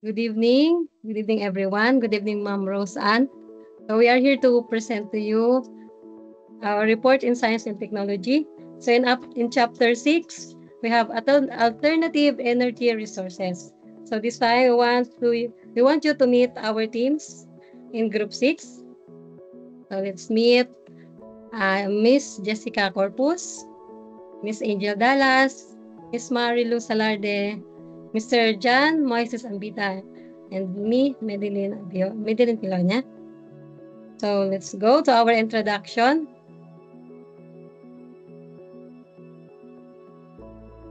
Good evening. Good evening, everyone. Good evening, Ma'am Rose Ann. So we are here to present to you our report in Science and Technology. So in chapter 6, we have alternative energy resources. So this time we want you to meet our teams in group 6. So let's meet Miss Jessica Corpus, Miss Angel Dallas, Miss Marilu Salarde, Mr. John Moises Ambita, and me, Medellin Piloña. So let's go to our introduction.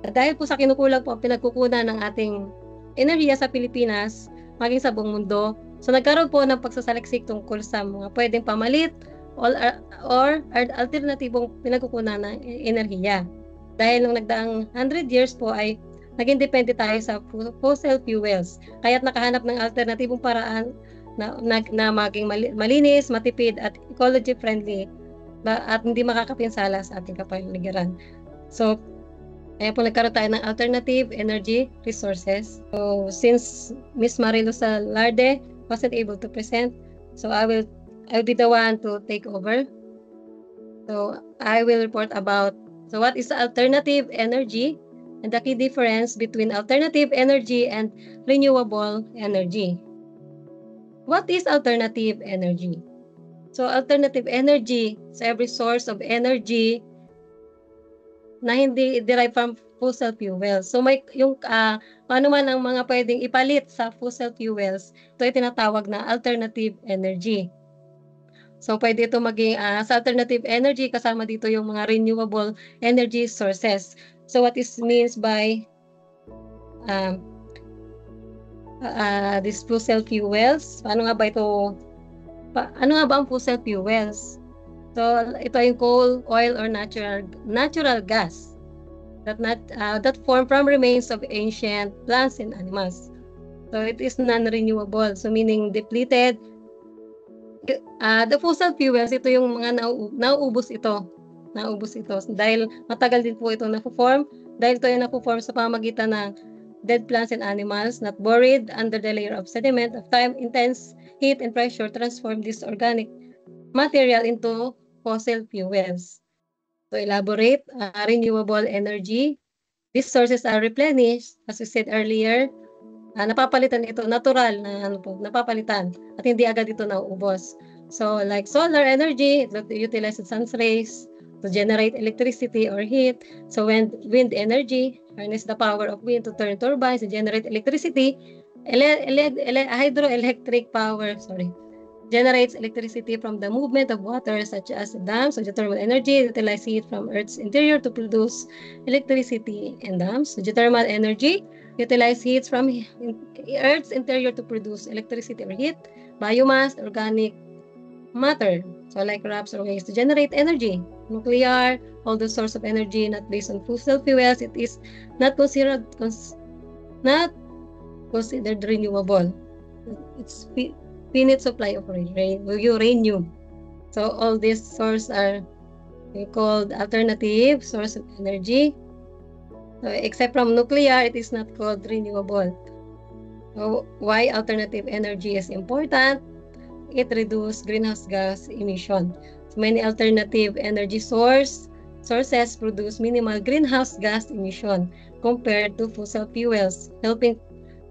Dahil po sa kinukulang po pinagkukunan ng ating enerhiya sa Pilipinas, maging sa buong mundo, so nagkaroon po ng pagsasaliksik tungkol sa mga pwedeng pamalit or alternatibong pinagkukunan ng enerhiya. Dahil nung nagdaang 100 years po ay naging depende tayo sa fossil fuels. Kaya't nakahanap ng alternatibong paraan na maging malinis, matipid at ecology friendly at hindi makakapinsala sa ating kapaligiran. So, kaya po nagkaroon tayo ng alternative energy resources. So, since Miss Marilu Salarde wasn't able to present, so I'll be the one to take over. So, I will report about what is alternative energy and the key difference between alternative energy and renewable energy. What is alternative energy? So, alternative energy, so every source of energy na hindi derived from fossil fuels. So may yung paano man ang mga pwedeng ipalit sa fossil fuels, ito ay tinatawag na alternative energy. So pwede ito maging sa alternative energy kasama dito yung mga renewable energy sources. So what is means by these fossil fuels? Paano nga ba ito? Ano nga ba ang fossil fuels? So ito ay coal, oil, or natural gas that form from remains of ancient plants and animals. So it is non-renewable. So meaning depleted. The fossil fuels, ito yung mga nauubos ito. Dahil matagal din po ito na-form. Dahil ito ay na-form sa pamagitan ng dead plants and animals not buried under the layer of sediment of time, intense heat and pressure transform this organic material into fossil fuels. To elaborate, renewable energy, these sources are replenished, as we said earlier, napapalitan ito, natural na napapalitan at hindi agad ito nauubos. So like solar energy, it utilizes sun's rays to generate electricity or heat. So when wind energy, harness the power of wind to turn turbines and generate electricity. Hydroelectric power, generates electricity from the movement of water such as dams. So geothermal energy utilizes heat from Earth's interior to produce electricity in dams. So geothermal energy utilizes heat from Earth's interior to produce electricity or heat. Biomass, organic matter, so like rocks or waste to generate energy. Nuclear, all the source of energy not based on fossil fuels, it is not considered renewable. It's finite supply of uranium. So all these sources are called alternative source of energy. So except from nuclear, it is not called renewable. So why alternative energy is important? It reduces greenhouse gas emission. So many alternative energy sources produce minimal greenhouse gas emission compared to fossil fuels, helping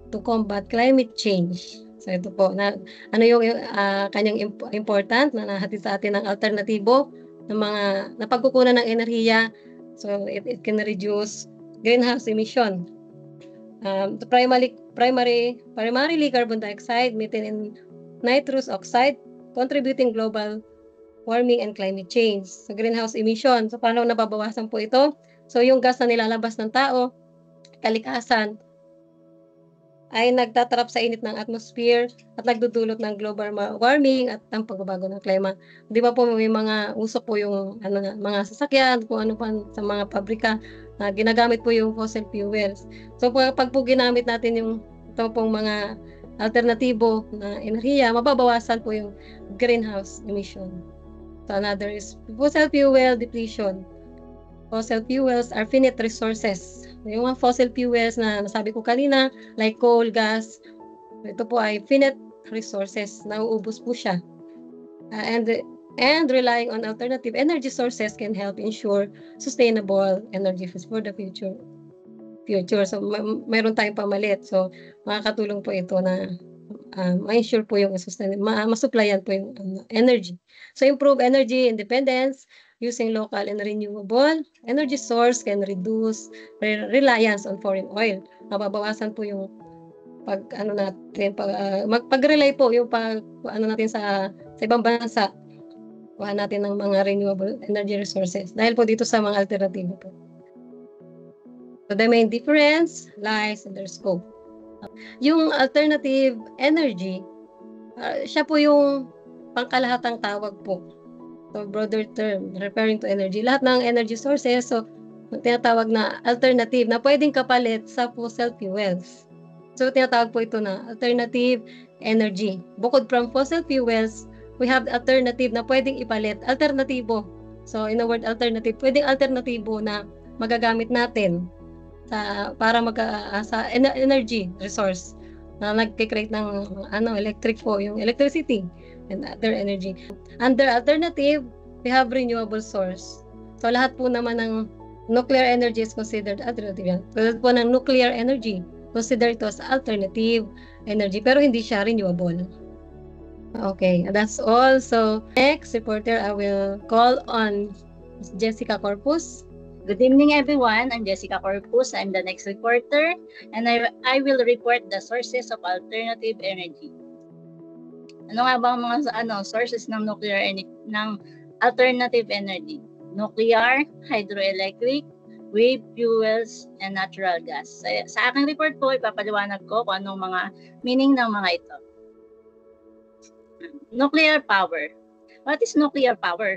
to combat climate change. So ito po, ano yung kanyang important na nahatid sa atin ng alternatibo ng mga napagkukunan ng enerhiya. So it can reduce greenhouse emission. Primarily carbon dioxide, methane, and nitrous oxide, contributing global warming and climate change. So greenhouse emission, so paano nababawasan po ito? So yung gas na nilalabas ng tao, kalikasan, ay nagtatrap sa init ng atmosphere at nagdudulot ng global warming at ang pagbabago ng klima. Di ba po may mga usok po yung mga sasakyan, kung ano pa sa mga pabrika na ginagamit po yung fossil fuels. So pag po ginamit natin yung ito pong mga alternatibo na enerhiya, mababawasan po yung greenhouse emission. So another is fossil fuel depletion. Fossil fuels are finite resources. Yung mga fossil fuels na nasabi ko kanina, like coal, gas, Ito po ay finite resources, nauubos po siya. And relying on alternative energy sources can help ensure sustainable energy for the future. So, mayroon tayong pamalit. So, makakatulong po ito na ma-ensure po yung masupplyan po yung energy. So, improve energy independence using local and renewable energy source can reduce reliance on foreign oil. Mababawasan po yung pag-rely po yung natin sa ibang bansa, kuha natin ng mga renewable energy resources dahil po dito sa mga alternatibo po. So the main difference lies in their scope. Yung alternative energy, siya po yung pangkalahatang tawag po. So broader term, referring to energy. Lahat ng energy sources, so tinatawag na alternative na pwedeng kapalit sa fossil fuels. So tinatawag po ito na alternative energy. Bukod from fossil fuels, we have alternative na pwedeng ipalit. Alternatibo. So in a word, alternative, pwedeng alternatibo na magagamit natin para sa energy resource na nagke-create ng electric po, yung electricity and other energy. Under alternative, we have renewable source. So lahat po naman ng nuclear energy is considered alternative. Tulad po ng nuclear energy, consider ito as alternative energy pero hindi siya renewable. Okay, that's all. So next reporter, I will call on Jessica Corpus. Good evening, everyone. I'm Jessica Corpus. I'm the next reporter, and I will report the sources of alternative energy. Ano nga ba ang mga sources ng nuclear energy, ng alternative energy? Nuclear, hydroelectric, wave fuels, and natural gas. Sa aking report po, ipapaliwanag ko kung anong mga meaning ng mga ito. Nuclear power. What is nuclear power?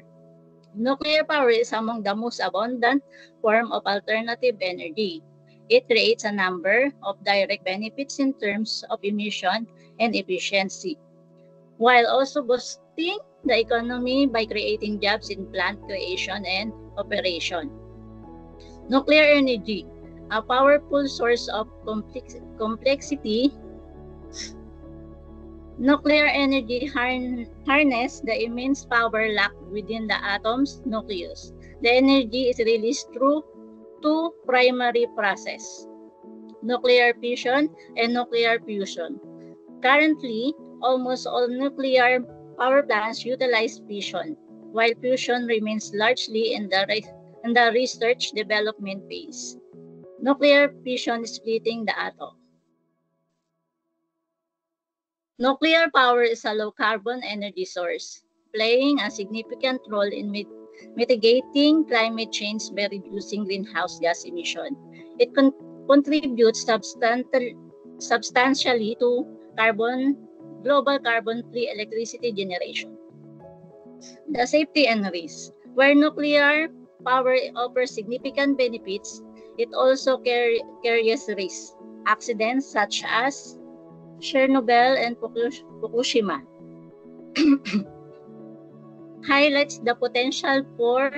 Nuclear power is among the most abundant form of alternative energy. It creates a number of direct benefits in terms of emission and efficiency, while also boosting the economy by creating jobs in plant creation and operation. Nuclear energy, a powerful source of complexity. Nuclear energy harness the immense power locked within the atom's nucleus. The energy is released through two primary processes, nuclear fission and nuclear fusion. Currently, almost all nuclear power plants utilize fission, while fusion remains largely in the research development phase. Nuclear fission is splitting the atom. Nuclear power is a low-carbon energy source, playing a significant role in mitigating climate change by reducing greenhouse gas emission. It contributes substantially to global carbon-free electricity generation. The safety and risk. Where nuclear power offers significant benefits, it also carries risks. Accidents such as Chernobyl and Fukushima highlights the potential for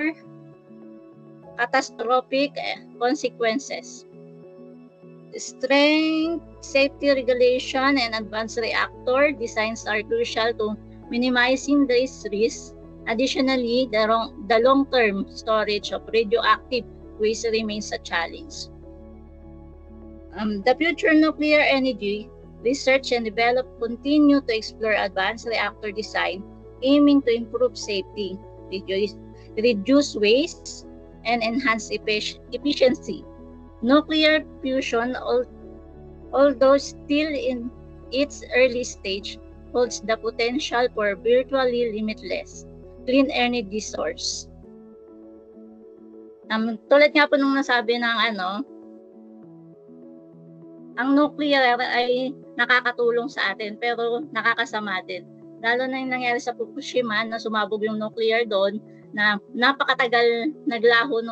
catastrophic consequences. Strength, safety regulation, and advanced reactor designs are crucial to minimizing these risks. Additionally, the long-term storage of radioactive waste remains a challenge. The future nuclear energy research and development continue to explore advanced reactor design, aiming to improve safety, reduce waste, and enhance efficiency. Nuclear fusion, although still in its early stage, holds the potential for virtually limitless clean energy source. Tulad nga po nung nasabi ng ang nuclear ay nakakatulong sa atin pero nakakasama din. Lalo na yung nangyari sa Fukushima na sumabog yung nuclear doon na napakatagal naglaho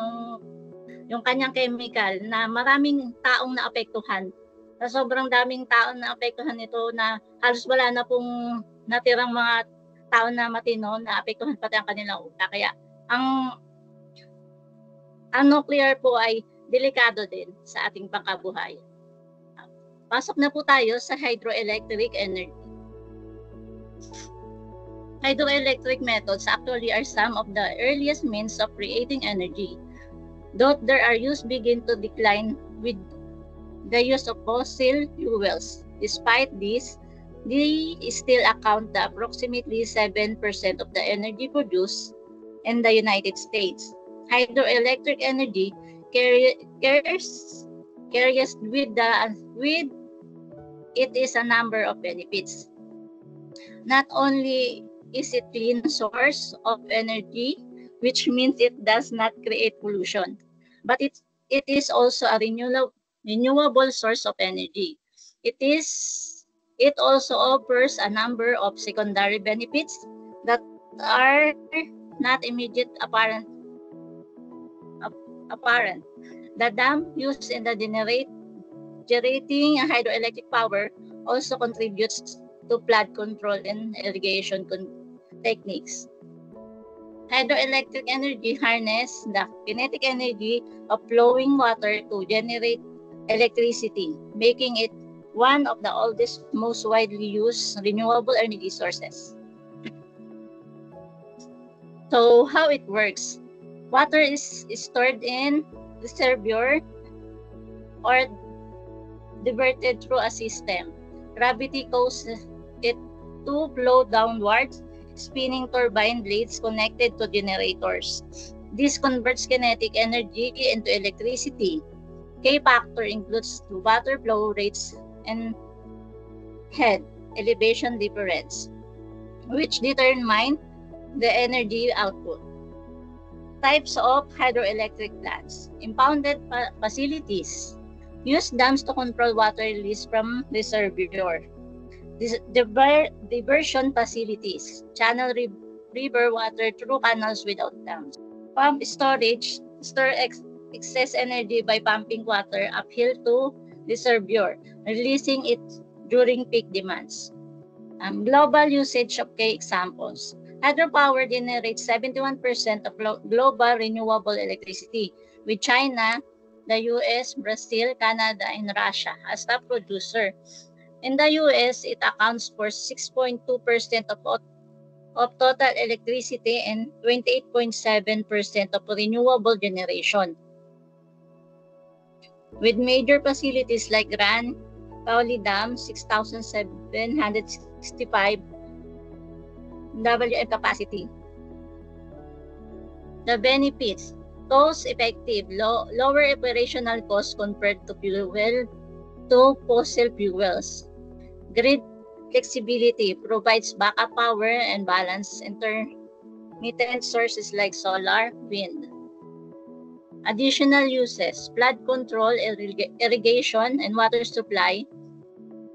yung kanyang chemical na maraming taong naapektuhan. Na sobrang daming taong naapektuhan nito na halos wala na pong natirang mga tao na matino na apektuhan pati ang kanilang utak. Kaya ang nuclear po ay delikado din sa ating pangkabuhayan. Pasok na po tayo sa hydroelectric energy. Hydroelectric methods actually are some of the earliest means of creating energy. Though their use begin to decline with the use of fossil fuels. Despite this, they still account the approximately 7% of the energy produced in the United States. Hydroelectric energy carries with it is a number of benefits. Not only is it clean source of energy, which means it does not create pollution, but it is also a renewable source of energy. It also offers a number of secondary benefits that are not immediate apparent. The dam used in the generating hydroelectric power also contributes to flood control and irrigation techniques. Hydroelectric energy harness the kinetic energy of flowing water to generate electricity, making it one of the oldest, most widely used renewable energy sources. So how it works? Water is stored in reservoir or diverted through a system. Gravity causes it to flow downwards, spinning turbine blades connected to generators. This converts kinetic energy into electricity. K factor includes the water flow rates and head elevation difference, which determine the energy output. Types of hydroelectric plants. Impounded facilities use dams to control water release from reservoir. Diversion facilities channel river water through canals without dams. Pump storage store excess energy by pumping water uphill to reservoir, releasing it during peak demands. Global usage of key examples. Hydropower generates 71% of global renewable electricity, with China, the US, Brazil, Canada, and Russia as top producer. In the US, it accounts for 6.2% of total electricity and 28.7% of renewable generation. With major facilities like Grand Pauli Dam, 6,765 WM capacity. The benefits: cost-effective, lower operational costs compared to fossil fuels. Grid flexibility provides backup power and balance intermittent sources like solar, wind. Additional uses: flood control, irrigation, and water supply.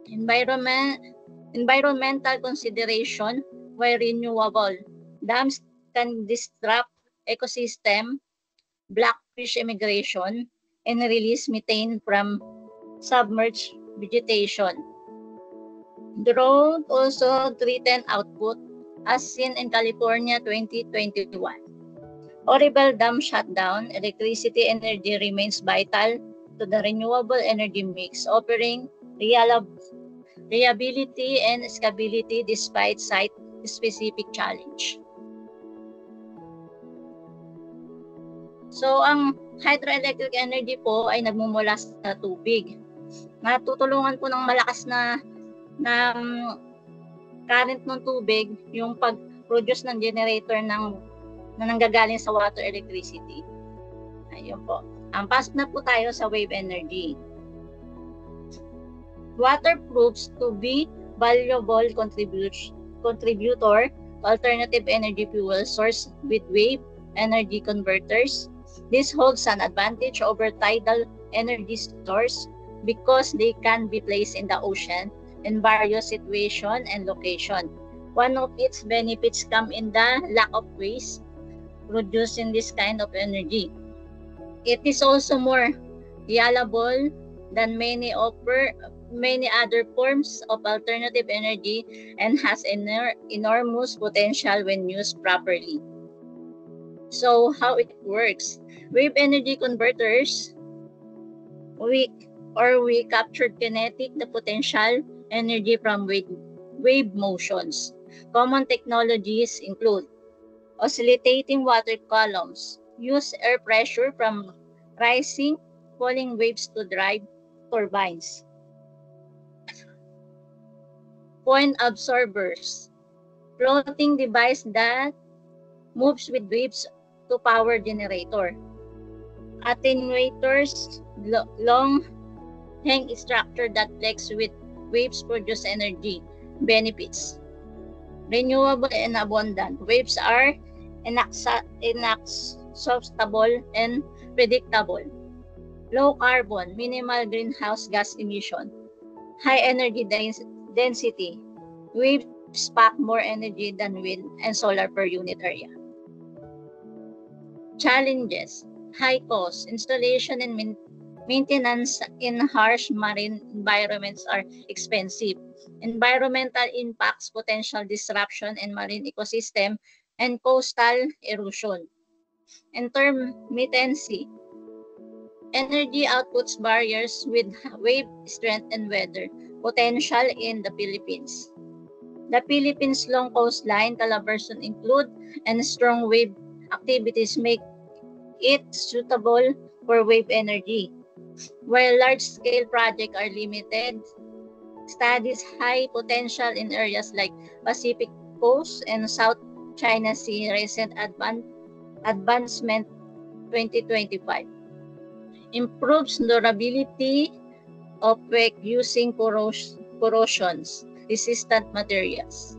Environmental consideration, where renewable dams can disrupt ecosystem, block fish immigration, and release methane from submerged vegetation. Drought also threaten output, as seen in California 2021. Horrible dam shutdown, electricity energy remains vital to the renewable energy mix, offering reliability and scalability despite site-specific challenge. So, ang hydroelectric energy po ay nagmumula sa tubig. Natutulungan po ng malakas na current ng tubig yung pag-produce ng generator na nanggagaling sa water electricity. Ayun po. Pasok na po tayo sa wave energy. Water proves to be valuable contributor to alternative energy fuel source with wave energy converters. This holds an advantage over tidal energy source because they can be placed in the ocean in various situations and locations. One of its benefits come in the lack of waste producing this kind of energy. It is also more reliable than many other forms of alternative energy and has enormous potential when used properly. So how it works? Wave energy converters, or we captured the potential energy from wave motions. Common technologies include oscillating water columns, use air pressure from rising, falling waves to drive turbines. Point absorbers, floating device that moves with waves to power generator. Attenuators, long hang structure that flex with waves produce energy. Benefits. Renewable and abundant. Waves are inexhaustible and predictable. Low carbon, minimal greenhouse gas emission. High energy density. Waves pack more energy than wind and solar per unit area. Challenges. High cost. Installation and maintenance in harsh marine environments are expensive. Environmental impacts, potential disruption in marine ecosystem, and coastal erosion. Intermittency. Energy outputs barriers with wave strength and weather potential in the Philippines. The Philippines' long coastline, Calabarzon include, and strong wave activities make it suitable for wave energy. While large-scale projects are limited, studies high potential in areas like Pacific Coast and South China Sea. Recent advancement 2025 improves durability of wake using corrosion-resistant materials.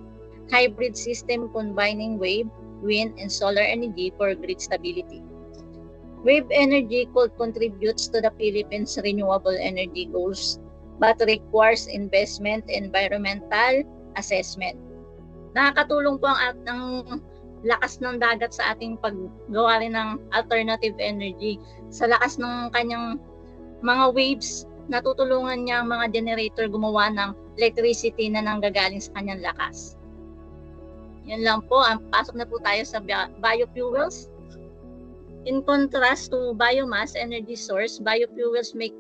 Hybrid system combining wave, wind, and solar energy for grid stability. Wave energy could contribute to the Philippines' renewable energy goals but requires investment and environmental assessment. Nakakatulong po ang lakas ng dagat sa ating paggawa rin ng alternative energy. Sa lakas ng kanyang mga waves, natutulungan niya ang mga generator gumawa ng electricity na nanggagaling sa kanyang lakas. Yan lang po. Pasok na po tayo sa biofuels. In contrast to biomass energy source, biofuels make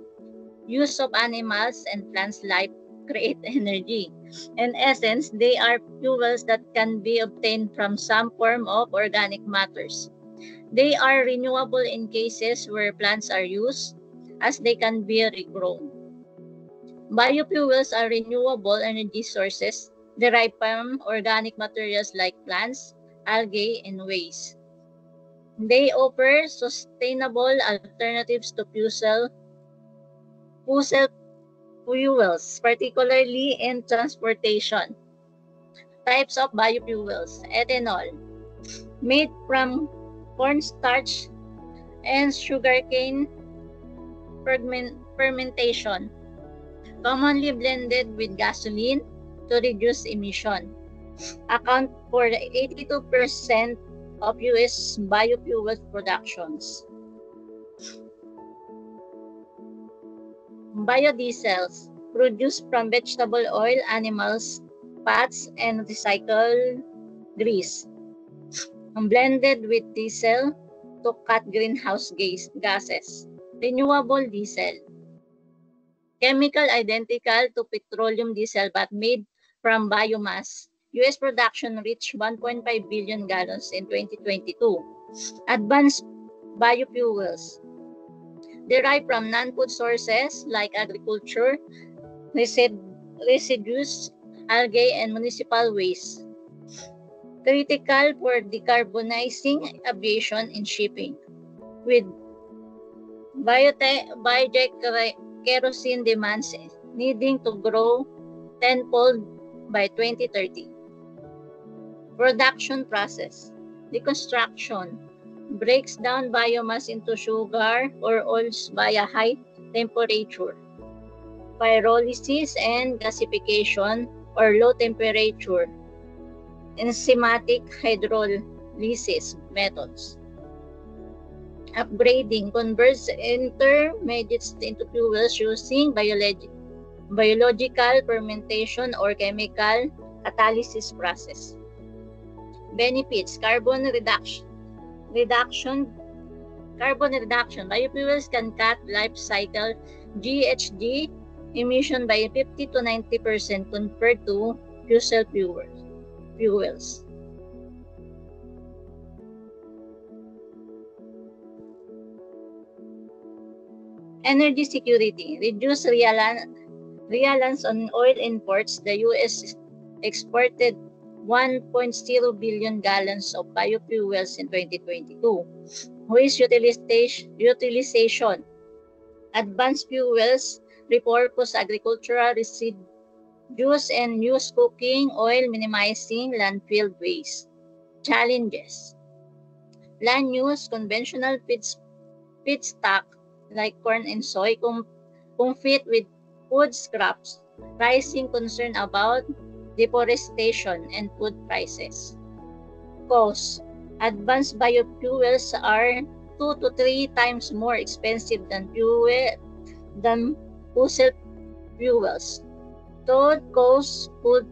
use of animals and plants' life create energy. In essence, they are fuels that can be obtained from some form of organic matters. They are renewable in cases where plants are used, as they can be regrown. Biofuels are renewable energy sources derived from organic materials like plants, algae, and waste. They offer sustainable alternatives to fossil fuels, particularly in transportation. Types of biofuels. Ethanol, made from cornstarch and sugarcane fermentation, commonly blended with gasoline to reduce emission. Account for 82% of U.S. biofuel productions. Biodiesels, produced from vegetable oil, animals, fats, and recycled grease, blended with diesel to cut greenhouse gases. Renewable diesel, chemical identical to petroleum diesel but made from biomass. U.S. production reached 1.5 billion gallons in 2022. Advanced biofuels, derived from non-food sources like agriculture, residues, algae, and municipal waste. Critical for decarbonizing aviation and shipping. With biotech kerosene demands needing to grow tenfold by 2030. Production process. Deconstruction breaks down biomass into sugar or oils via high temperature. Pyrolysis and gasification or low temperature. Enzymatic hydrolysis methods. Upgrading converts intermediates into fuels using biological fermentation or chemical catalysis process. Benefits: carbon reduction. Carbon reduction. Biofuels can cut life cycle GHG emission by 50 to 90% compared to fossil fuels. Energy security. Reduce reliance on oil imports. The U.S. exported 1.0 billion gallons of biofuels in 2022. Waste utilization. Advanced fuels, repurpose agricultural residues and use cooking oil, minimizing landfill waste. Challenges. Land use, conventional feedstock like corn and soy compete with food scraps, rising concern about deforestation and food prices. Cost. Advanced biofuels are 2 to 3 times more expensive than fossil fuels. Total costs could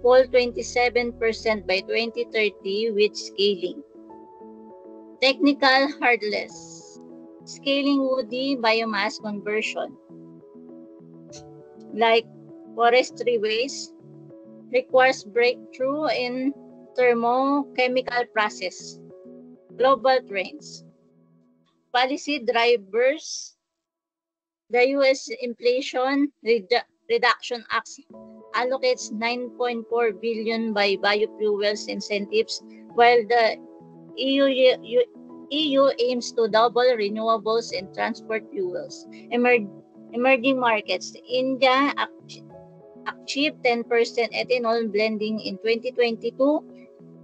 fall 27% by 2030 with scaling. Technical hurdles. Scaling woody biomass conversion, like forestry waste, requires breakthrough in thermochemical process. Global trends. Policy drivers. The U.S. Inflation Reduction Act allocates $9.4 billion by biofuels incentives, while the EU aims to double renewables and transport fuels. Emerging markets. India achieved 10% ethanol blending in 2022,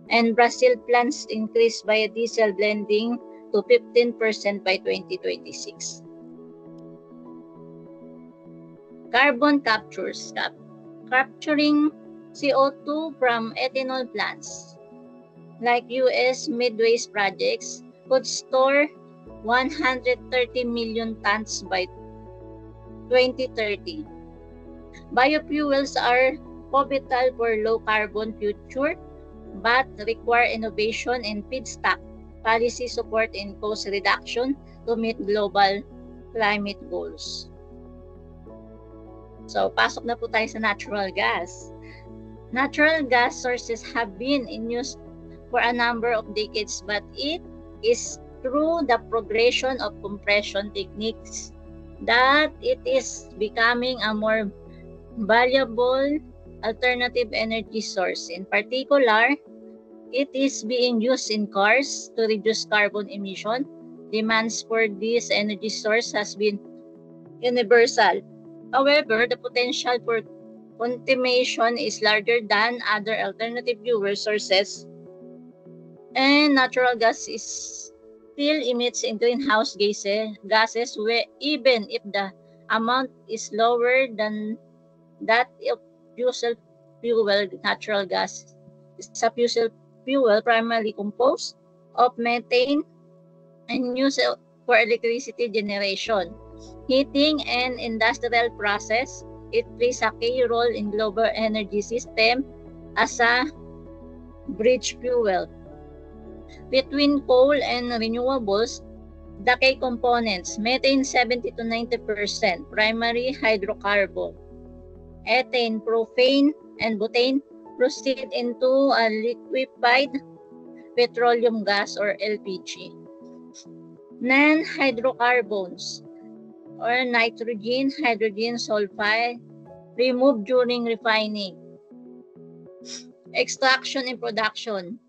and Brazil plans to increase biodiesel blending to 15% by 2026. Carbon captures. Capturing CO2 from ethanol plants, like U.S. Midwest projects, could store 130 million tons by 2030. Biofuels are pivotal for low-carbon future, but require innovation in feedstock, policy support, and cost reduction to meet global climate goals. So, pasok na po tayo sa natural gas. Natural gas sources have been in use for a number of decades, but it is through the progression of compression techniques that it is becoming a more valuable alternative energy source. In particular, it is being used in cars to reduce carbon emission. Demands for this energy source has been universal. However, the potential for contamination is larger than other alternative fuel sources, and natural gas still emits in greenhouse gases even if the amount is lower than that of fossil fuel. Natural gas is a fossil fuel primarily composed of methane and used for electricity generation, heating, and industrial process. It plays a key role in global energy system as a bridge fuel between coal and renewables. The key components: methane 70 to 90%, primary hydrocarbon; ethane, propane, and butane proceed into a liquefied petroleum gas or LPG. Non-hydrocarbons or nitrogen, hydrogen sulfide removed during refining. Extraction and production.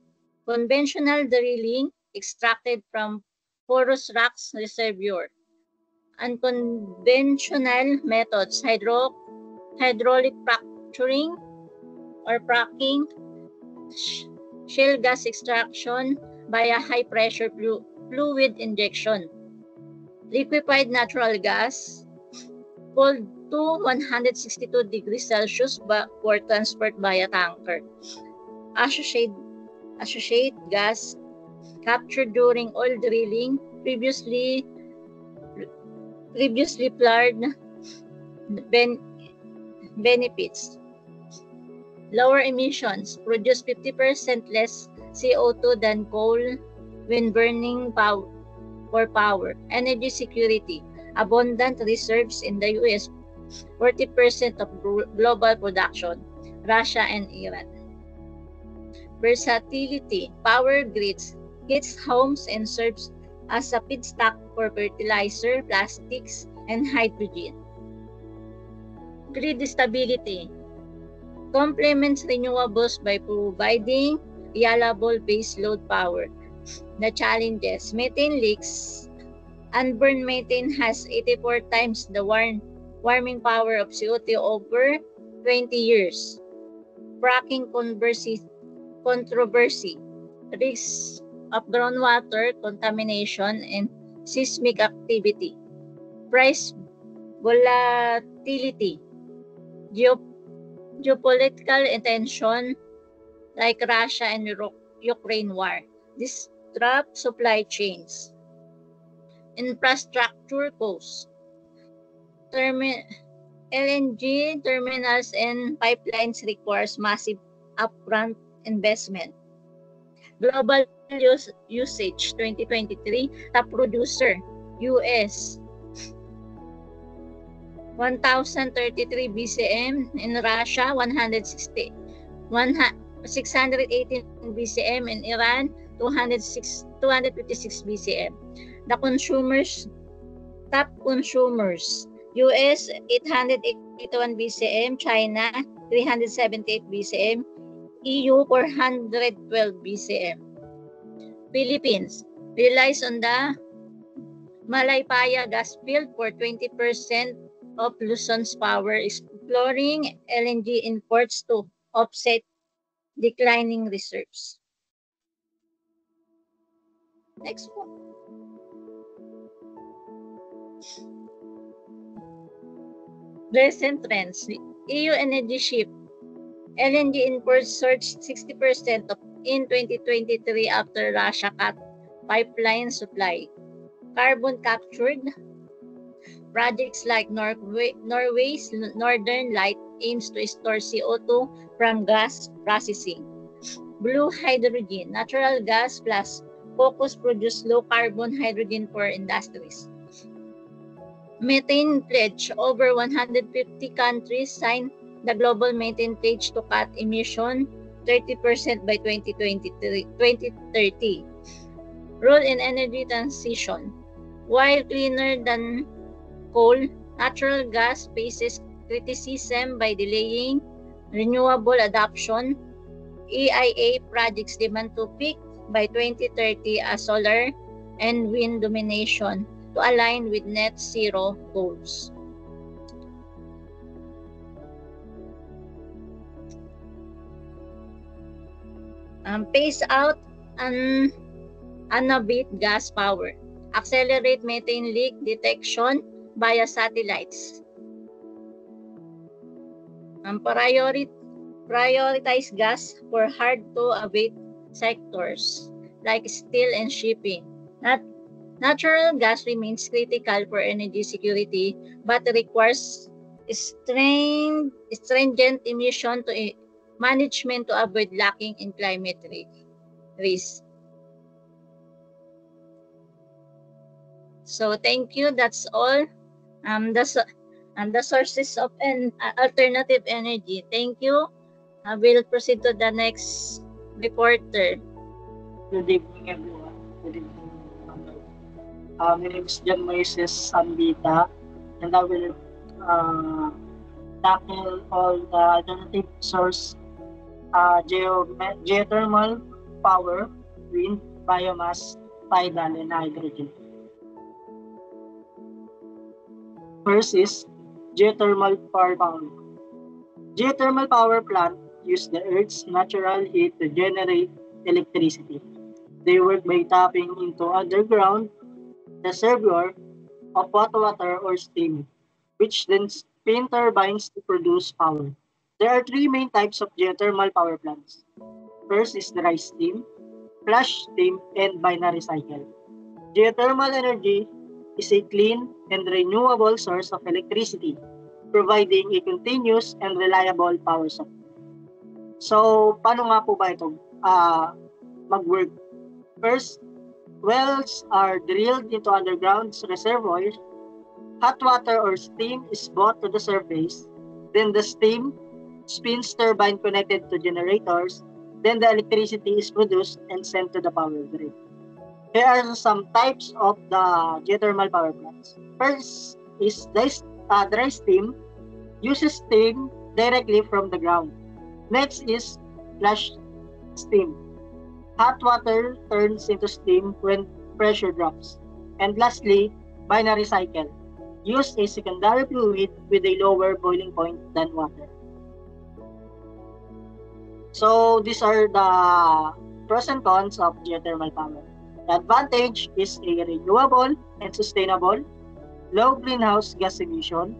Conventional drilling extracted from porous rocks reservoir. Unconventional methods: hydraulic fracturing or fracking, shale gas extraction via high pressure fluid injection, liquefied natural gas cooled to 162 degrees Celsius for transport via tanker. Associated gas captured during oil drilling, previously flared benefits. Lower emissions: produce 50% less CO2 than coal when burning for power. Energy security: abundant reserves in the US, 40% of global production, Russia and Iran. Versatility, power grids, heats homes and serves as a feedstock for fertilizer, plastics, and hydrogen. Grid stability, complements renewables by providing reliable baseload power. The challenges, methane leaks. Unburned methane has 84 times the warming power of CO2 over 20 years. Fracking controversy, risks of groundwater contamination and seismic activity. Price volatility, geopolitical tension like Russia and Ukraine war. Disrupt supply chains. Infrastructure costs. LNG terminals and pipelines requires massive upfront investment. Global usage 2023, top producer, US 1,033 BCM, in Russia 618 BCM, in Iran 256 BCM. The top consumers, US 881 BCM, China 378 BCM, EU 412 BCM. Philippines relies on the Malaypaya gas field for 20% of Luzon's power, exploring LNG imports to offset declining reserves. Next one. Recent trends. EU energy shift. LNG imports surged 60% in 2023 after Russia cut pipeline supply. Carbon captured. Projects like Norway's Northern Light aims to store CO2 from gas processing. Blue hydrogen, natural gas plus focus produce low carbon hydrogen for industries. Methane pledge, over 150 countries signed the global methane pledge to cut emission 30% by 2030. Role in energy transition. While cleaner than coal, natural gas faces criticism by delaying renewable adoption. EIA projects demand to peak by 2030 as solar and wind domination to align with net zero goals. Phase out and unabated gas power. Accelerate methane leak detection via satellites. Prioritize gas for hard-to-abate sectors like steel and shipping. Natural gas remains critical for energy security but requires stringent emission management to avoid lacking in climate risk. So thank you. That's all. The sources of alternative energy. Thank you. We'll proceed to the next reporter. Good evening, everyone. Good evening. My name is John Moises Sambita, and I will tackle all the alternative source, geothermal power, wind, biomass, tidal, and hydrogen. First is geothermal power. Geothermal power plant use the Earth's natural heat to generate electricity. They work by tapping into underground reservoir of hot water or steam, which then spin turbines to produce power. There are three main types of geothermal power plants. First is dry steam, flash steam, and binary cycle. Geothermal energy is a clean and renewable source of electricity, providing a continuous and reliable power supply. So, paano nga po ba ito mag-work? First, wells are drilled into underground reservoirs Hot water or steam is brought to the surface, then the steam spins turbine connected to generators, then the electricity is produced and sent to the power grid. Here are some types of the geothermal power plants. First is dry steam, uses steam directly from the ground. Next is flash steam. Hot water turns into steam when pressure drops. And lastly, binary cycle. Use a secondary fluid with a lower boiling point than water. So these are the pros and cons of geothermal power. The advantage is a renewable and sustainable, low greenhouse gas emission,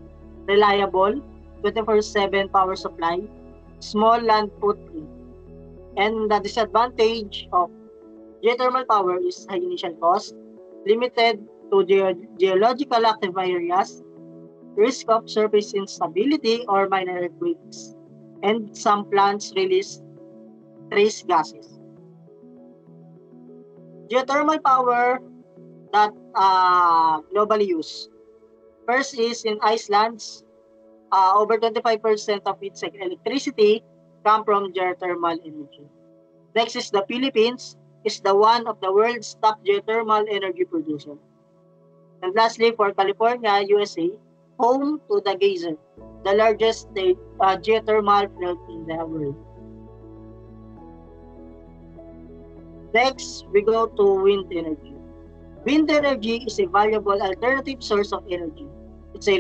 reliable, 24/7 power supply, small land footprint. And the disadvantage of geothermal power is high initial cost, limited to geological active areas, risk of surface instability or minor earthquakes, and some plants release trace gases. Geothermal power that globally used. First is in Iceland, over 25% of its electricity come from geothermal energy. Next is the Philippines, is the one of the world's top geothermal energy producer. And lastly, for California, USA, home to the Geyser, the largest geothermal field in the world. Next, we go to wind energy. Wind energy is a valuable alternative source of energy. It's a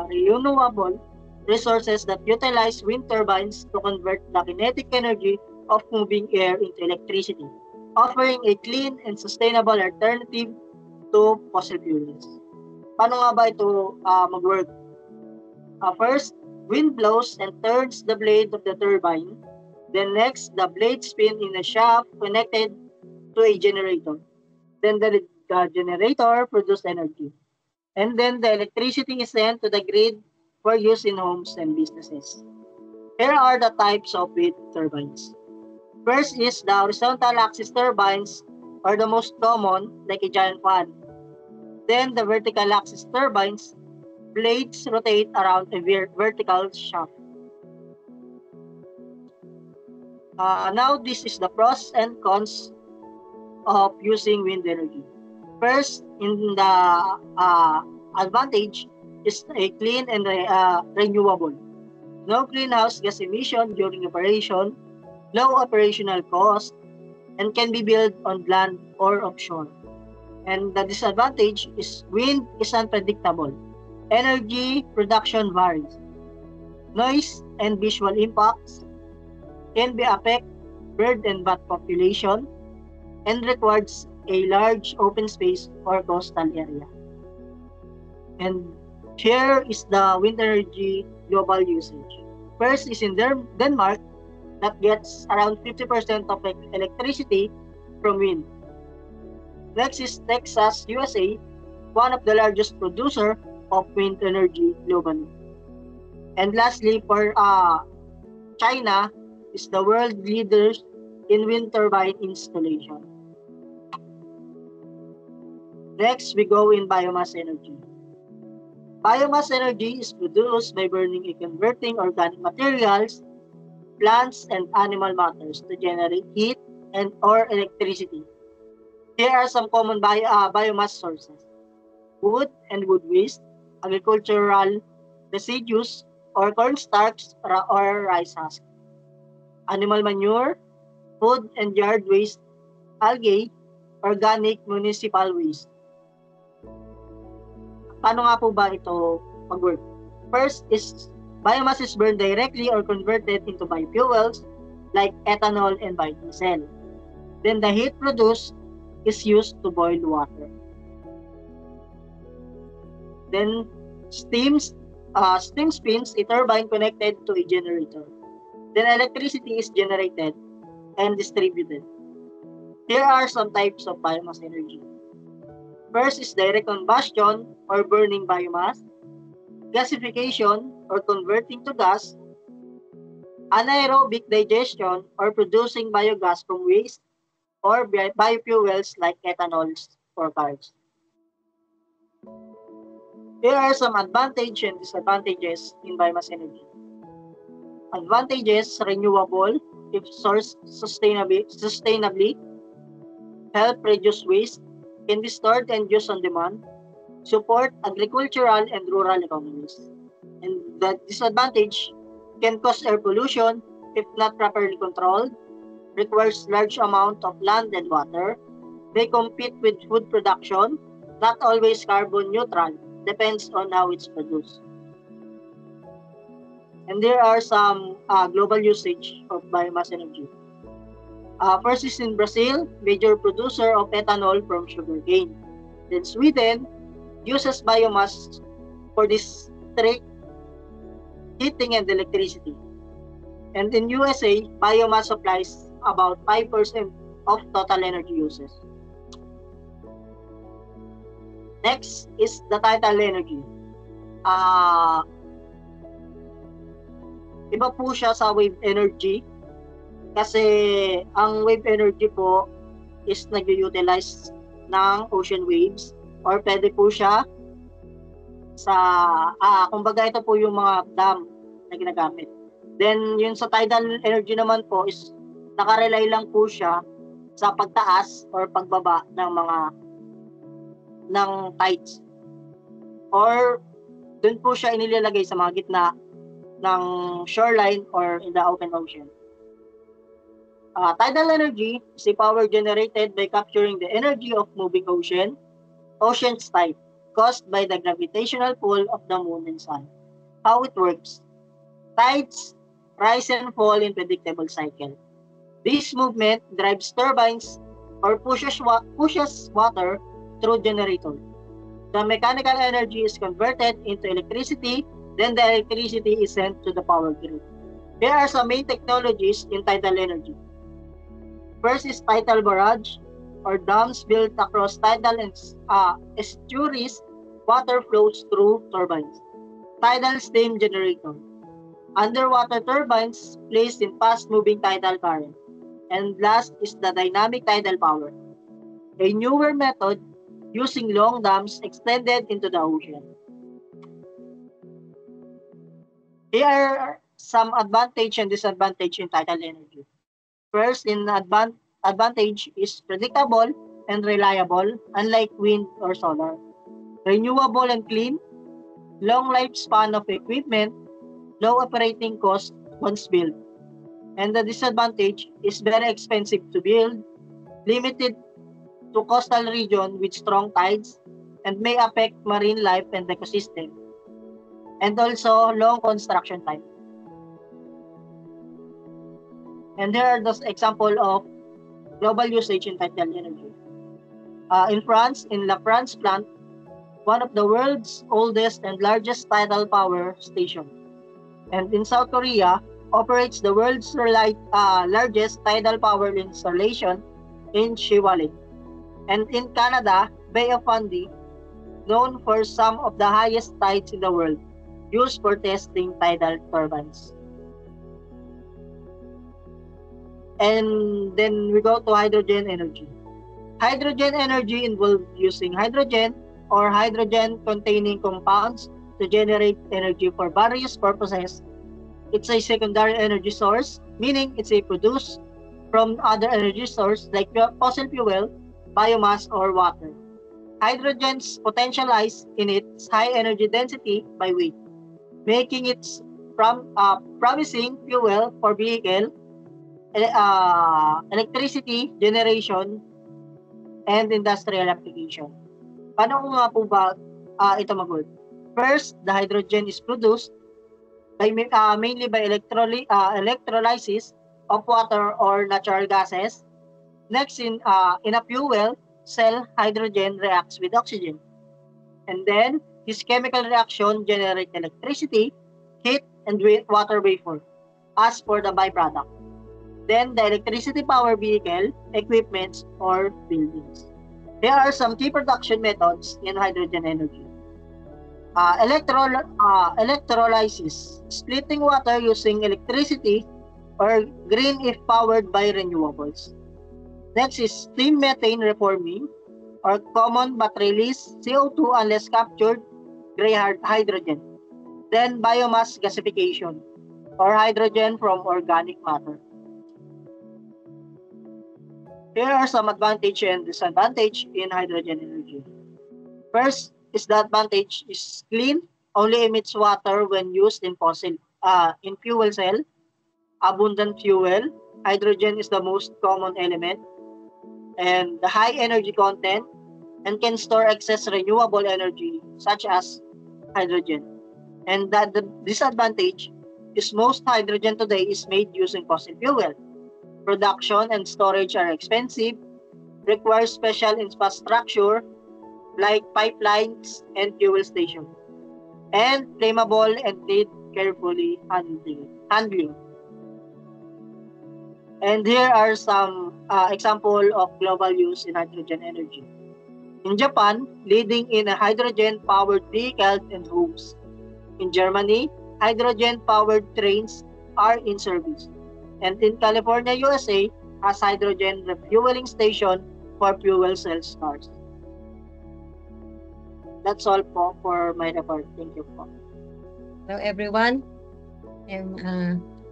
renewable resources that utilize wind turbines to convert the kinetic energy of moving air into electricity, offering a clean and sustainable alternative to fossil fuels. Paano nga ba ito mag-work? First, wind blows and turns the blade of the turbine. Then next, the blade spin in a shaft connected to a generator. Then the generator produces energy. And then the electricity is sent to the grid for use in homes and businesses. Here are the types of wind turbines. First is the horizontal axis turbines, or the most common, like a giant fan. Then the vertical axis turbines, blades rotate around a vertical shaft. Now this is the pros and cons of using wind energy. First, in the advantage is a clean and renewable. No greenhouse gas emission during operation, low operational cost, and can be built on land or offshore. And the disadvantage is wind is unpredictable. Energy production varies. Noise and visual impacts can be affect bird and bat population and requires a large open space or coastal area. And here is the wind energy global usage. First is in Denmark, that gets around 50% of electricity from wind. Next is Texas, USA, one of the largest producer of wind energy globally. And lastly, for China, is the world leaders in wind turbine installation. Next, we go in biomass energy. Biomass energy is produced by burning and converting organic materials, plants, and animal matters to generate heat and or electricity. Here are some common biomass sources: wood and wood waste, agricultural residues or cornstarch or rice husk, animal manure, food and yard waste, algae, organic municipal waste. Paano nga po ba ito mag-work? First is biomass is burned directly or converted into biofuels like ethanol and biodiesel. Then the heat produced is used to boil water. Then steam spins a turbine connected to a generator. Then electricity is generated and distributed. Here are some types of biomass energy. First is direct combustion or burning biomass, gasification or converting to gas, anaerobic digestion or producing biogas from waste, or biofuels like ethanol for cars. Here are some advantages and disadvantages in biomass energy. Advantages: renewable if sourced sustainably, help reduce waste, can be stored and used on demand, support agricultural and rural economies. And the disadvantage: can cause air pollution if not properly controlled, requires large amount of land and water, may compete with food production, not always carbon neutral, depends on how it's produced. And there are some global usage of biomass energy. First is in Brazil, major producer of ethanol from sugarcane. Then Sweden uses biomass for district heating and electricity. And in USA, biomass supplies about 5% of total energy uses. Next is the tidal energy. Iba po siya sa wave energy kasi ang wave energy po is nag-utilize ng ocean waves or pwede po siya sa kumbaga ito po yung mga dam na ginagamit. Then yung sa tidal energy naman po is nakarely lang po siya sa pagtaas or pagbaba ng tides. Or dun po siya inilalagay sa mga gitna ng shoreline or in the open ocean. Tidal energy is a power generated by capturing the energy of moving ocean's tide, caused by the gravitational pull of the moon and sun. How it works? Tides rise and fall in predictable cycle. This movement drives turbines or pushes water through generator. The mechanical energy is converted into electricity, then the electricity is sent to the power grid. There are some main technologies in tidal energy. First is tidal barrage or dams built across tidal and estuaries. Water flows through turbines. Tidal steam generator. Underwater turbines placed in fast-moving tidal current. And last is the dynamic tidal power, a newer method using long dams extended into the ocean. Here are some advantage and disadvantage in tidal energy. First, advantage is predictable and reliable, unlike wind or solar. Renewable and clean, long lifespan of equipment, low operating cost once built. And the disadvantage is very expensive to build, limited to coastal region with strong tides, and may affect marine life and ecosystem. And also long construction time. And here are the example of global usage in tidal energy. In France, in La France plant, one of the world's oldest and largest tidal power station. And in South Korea, operates the world's largest tidal power installation in Shiwalik. And in Canada, Bay of Fundy, known for some of the highest tides in the world, used for testing tidal turbines. And then we go to hydrogen energy. Hydrogen energy involves using hydrogen or hydrogen-containing compounds to generate energy for various purposes. It's a secondary energy source, meaning it's a produced from other energy source like fossil fuel, biomass, or water. Hydrogen's potentialized in its high energy density by weight, making it promising fuel for vehicle, electricity generation, and industrial application. Paano nga po ba ito mag-work? First, the hydrogen is produced by mainly by electrolysis of water or natural gases. Next, in a fuel cell, hydrogen reacts with oxygen. And then, this chemical reaction generates electricity, heat, and water vapor as for the byproduct. Then, the electricity power vehicle, equipments, or buildings. There are some key production methods in hydrogen energy. Electrolysis, splitting water using electricity, or green if powered by renewables. Next is steam methane reforming, or common but release CO2 unless captured, gray hydrogen. Then biomass gasification, or hydrogen from organic matter. Here are some advantage and disadvantage in hydrogen energy. First is the advantage is clean, only emits water when used in fuel cell, abundant fuel. Hydrogen is the most common element, and the high energy content, and can store excess renewable energy such as hydrogen. And that the disadvantage is most hydrogen today is made using fossil fuel. Production and storage are expensive, require special infrastructure like pipelines and fuel stations, and flammable and need carefully handling. And here are some example of global use in hydrogen energy. In Japan, leading in a hydrogen-powered vehicles and homes. In Germany, hydrogen-powered trains are in service. And in California, USA, has hydrogen refueling station for fuel cell cars. That's all po for my report. Thank you po. Hello everyone.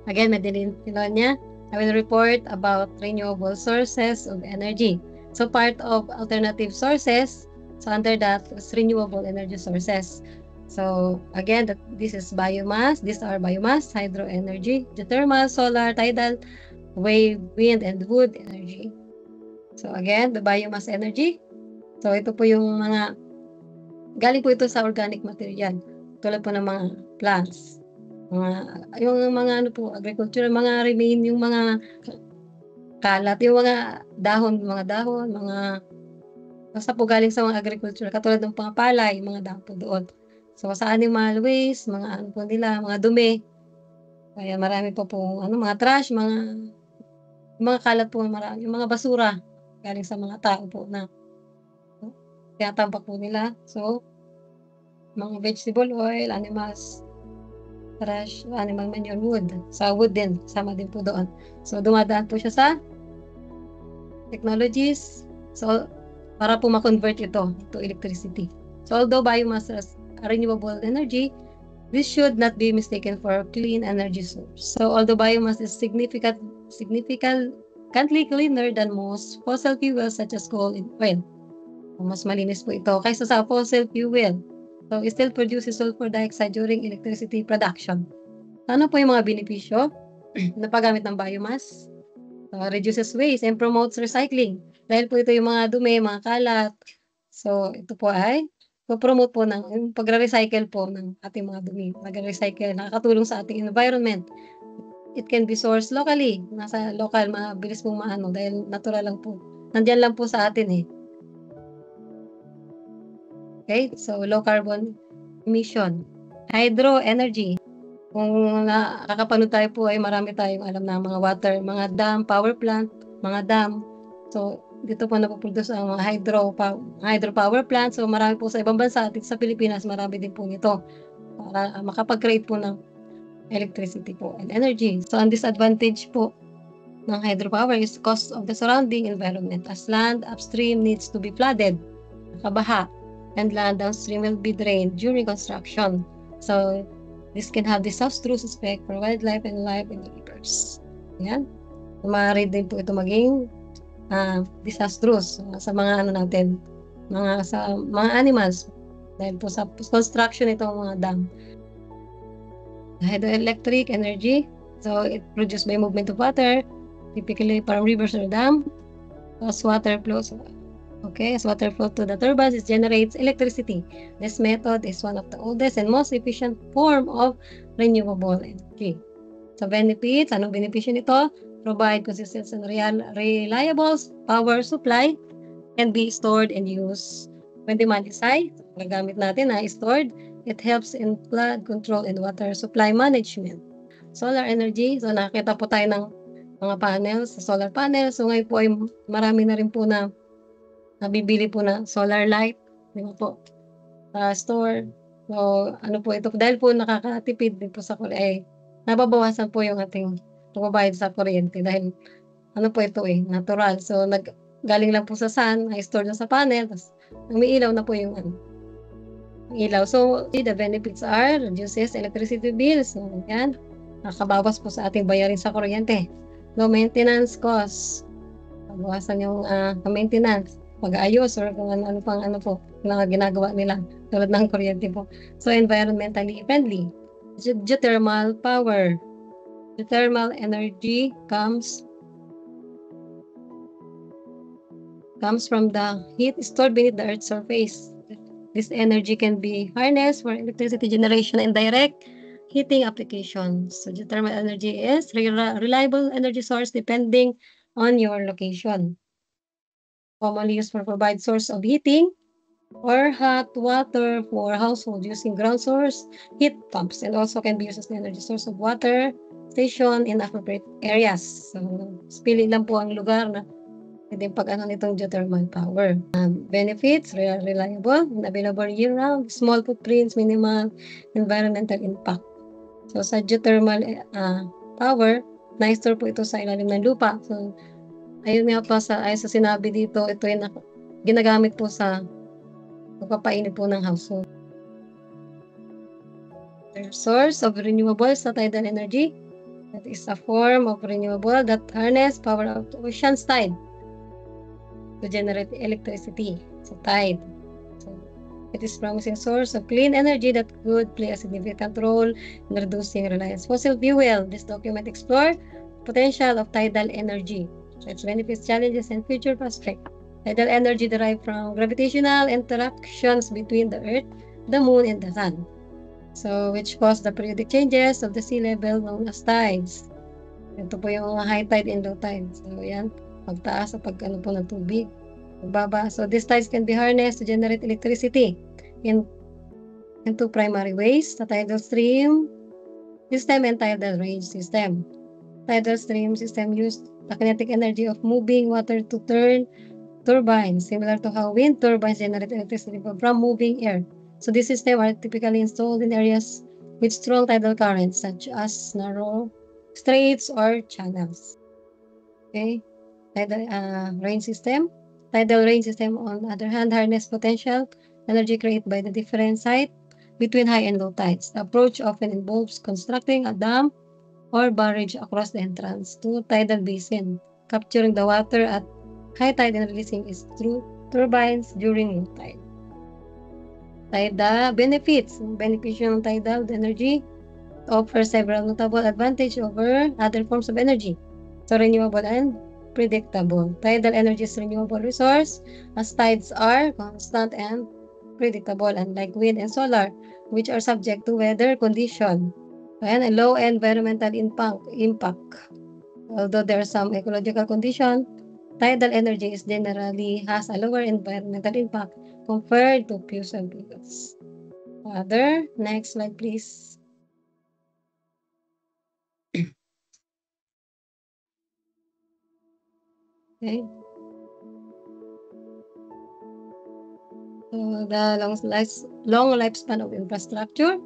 Again, Madeline Filonia. I will report about renewable sources of energy. So part of alternative sources, so under that is renewable energy sources. So again, this is biomass. These are biomass, hydro energy, geothermal, solar, tidal, wave, wind, and wood energy. So again, the biomass energy. So ito po yung mga, galing po ito sa organic material. Tulad po ng mga plants. Yung mga ano po, agriculture, mga remain, yung mga kalat, yung mga dahon, basta po galing sa mga agriculture, katulad ng mga palay, mga dahon po doon. So sa animal waste, mga ano po nila, mga dumi. Kaya marami po mga trash, mga kalat po, marami, yung mga basura galing sa mga tao po na tinatampak po nila. So mga vegetable oil, animals trash, animal manure, wood. Sa wood din, sama din po doon. So dumadaan po siya sa technologies. So para po ma-convert ito to electricity. So although biomass is a renewable energy, this should not be mistaken for a clean energy source. So although biomass is significantly cleaner than most fossil fuels such as coal and oil. Mas malinis po ito kaysa sa fossil fuel. So it still produces sulfur dioxide during electricity production. Ano po yung mga benepisyo na paggamit ng biomass? Reduces waste and promotes recycling. Dahil po ito yung mga dumi, mga kalat. So ito po ay promote po ng pagre-recycle po ng ating mga dumi. Pagre-recycle, nakakatulong sa ating environment. It can be sourced locally. Nasa local, mabilis pong maano dahil natural lang po. Nandiyan lang po sa atin eh. Okay, so low carbon emission. Hydro energy. Kung nakakapanood tayo po ay marami tayong alam na mga water, mga dam, power plant, mga dam. So dito po napoproduce ang mga hydro power plant. So marami po sa ibang bansa, at sa Pilipinas marami din po nito para makapag-create po ng electricity po and energy. So ang disadvantage po ng hydropower is cost of the surrounding environment, as land upstream needs to be flooded, nakabaha, and land downstream will be drained during construction. So this can have disastrous effect for wildlife and life in the rivers. Yan. Maaari din po ito maging disastrous sa mga natin, sa mga animals dahil po sa construction itong mga dam. Hydroelectric energy, so it produced by movement of water, typically from rivers or dam. As water flows, as water flows to the turbines, it generates electricity. This method is one of the oldest and most efficient form of renewable energy. So benefits, anong benepisyo nito? Provide consistent and reliable power supply, can be stored and used when demand is high. Gagamit natin stored. It helps in flood control and water supply management. Solar energy, so nakita po tayo ng mga panels, solar panels. So ngayon po ay marami na rin po na nabibili po na solar light, di ba po, store. So ano po ito, dahil po nakakatipid din po sa kuryente, nababawasan po yung ating pagbabayad sa kuryente dahil ano po ito natural. So galing lang po sa sun, na-store na sa panel, tapos umiilaw na po yung ilaw. So, the benefits are reduces electricity bills. So, yan. Nakabawas po sa ating bayarin sa kuryente. Low maintenance costs. Bawasan yung maintenance, pag-aayos, or kung ano pang ano po na ginagawa nila tulad ng kuryente po. So, environmentally friendly. Geothermal power. Geothermal energy comes from the heat stored beneath the Earth's surface. This energy can be harnessed for electricity generation and direct heating applications. So, geothermal energy is reliable energy source depending on your location. Commonly used for provide source of heating or hot water for household using ground source heat pumps, and also can be used as the energy source of water station in appropriate areas. So, pili lang po ang lugar na pwedeng pag-ano nitong geothermal power. Benefits, reliable, and available year-round, small footprints, minimal environmental impact. So, sa geothermal power, na-store po ito sa ilalim ng lupa. So, ayun nga po ayon sa sinabi dito, ito yung ginagamit po sa pagpapainit po ng household. The source of renewables sa tidal energy. That is a form of renewable that harness power of the ocean's tide to generate electricity. So, tide. So, it is promising source of clean energy that could play a significant role in reducing reliance fossil fuel. This document explore potential of tidal energy, its benefits, challenges, and future prospects. Tidal energy derived from gravitational interactions between the Earth, the Moon, and the Sun. So, which cause the periodic changes of the sea level known as tides. Ito po yung high tide and low tide. So, yan. Pagtaas sa pag-ano po ng tubig. Pagbaba. So, these tides can be harnessed to generate electricity in two primary ways. The tidal stream system and tidal range system. Tidal stream system used the kinetic energy of moving water to turn turbines, similar to how wind turbines generate electricity from moving air. So these systems are typically installed in areas with strong tidal currents, such as narrow straits or channels. Okay, tidal range system. Tidal range system, on the other hand, harness potential energy created by the different site between high and low tides. The approach often involves constructing a dam or barrage across the entrance to tidal basin, capturing the water at high tide and releasing it through turbines during low tide. Tidal benefits. Beneficial ng tidal energy offer several notable advantages over other forms of energy. So, renewable and predictable. Tidal energy is renewable resource as tides are constant and predictable, unlike wind and solar, which are subject to weather condition. And a low environmental impact. Although there are some ecological conditions, tidal energy is generally has a lower environmental impact compared to fossil fuels. Next slide, please. Okay. So, the long lifespan of infrastructure.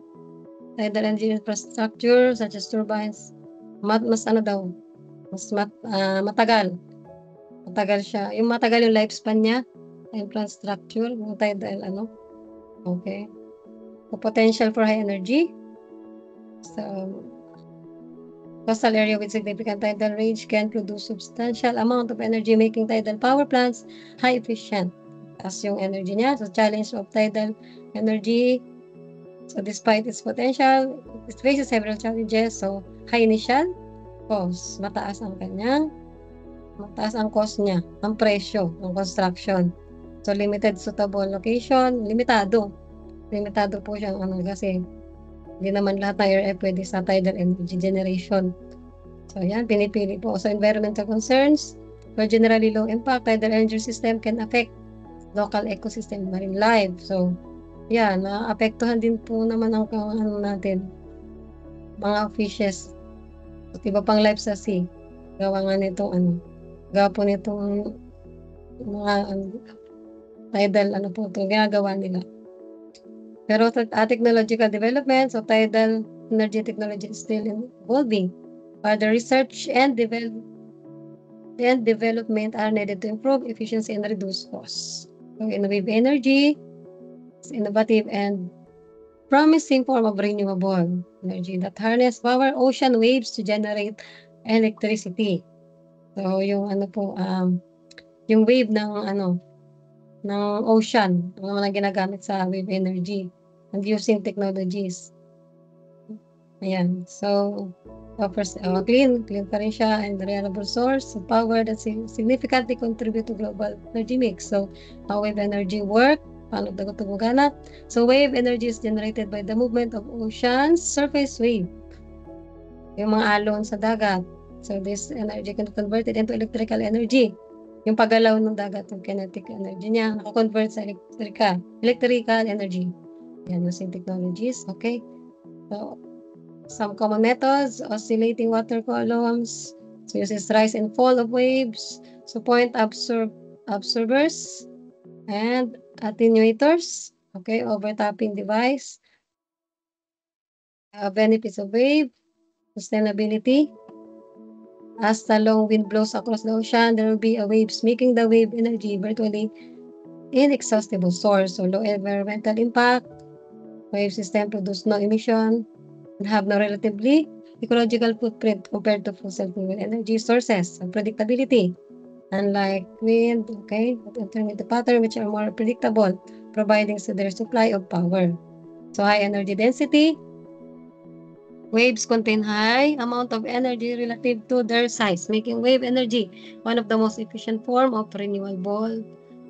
Tidal energy infrastructure such as turbines, mas matagal. Matagal siya. Yung matagal yung lifespan niya, infrastructure, yung tidal, okay. The potential for high energy. So, coastal area with significant tidal range can produce substantial amount of energy, making tidal power plants high efficient as yung energy niya. So, challenge of tidal energy. So, despite its potential, it faces several challenges. So, high initial cost. Mataas ang cost niya, ang presyo ng construction. So, limited suitable location, limitado po siyang kasi hindi naman lahat ng area pwede sa tidal energy generation. So, yan, pinipili po. So, environmental concerns, for generally low impact, tidal energy system can affect local ecosystem, marine life. So, yan, naapektuhan din po naman ang natin, mga fishes. At iba pang life sa sea. Gawa nga nitong gawa po nitong mga tidal ginagawa nila. Pero technological development, so tidal energy technology is still evolving. Further research and development are needed to improve efficiency and reduce costs. So, in wave energy, innovative and promising form of renewable energy that harness power ocean waves to generate electricity. So, yung yung wave ng ocean, yung mga ginagamit sa wave energy and using technologies. Ayan. So, offers clean pa rin siya and reliable source of power that significantly contribute to global energy mix. So, how wave energy work? Paano ito gumagana? So, wave energy is generated by the movement of ocean's surface wave. Yung mga alon sa dagat. So, this energy can be converted into electrical energy. Yung paggalaw ng dagat, yung kinetic energy niya, nakakonvert sa electrical energy. Yan, using technologies. Okay? So, some common methods, oscillating water columns, so uses rise and fall of waves, so point absorbers, and attenuators, okay, overtopping device, benefits of wave, sustainability. As the long wind blows across the ocean, there will be a waves, making the wave energy virtually inexhaustible source, so low environmental impact, wave system produce no emission, and have no relatively ecological footprint compared to fossil fuel energy sources. So predictability, unlike wind, okay, intermittent pattern which are more predictable, providing their supply of power. So high energy density, waves contain high amount of energy relative to their size, making wave energy one of the most efficient form of renewable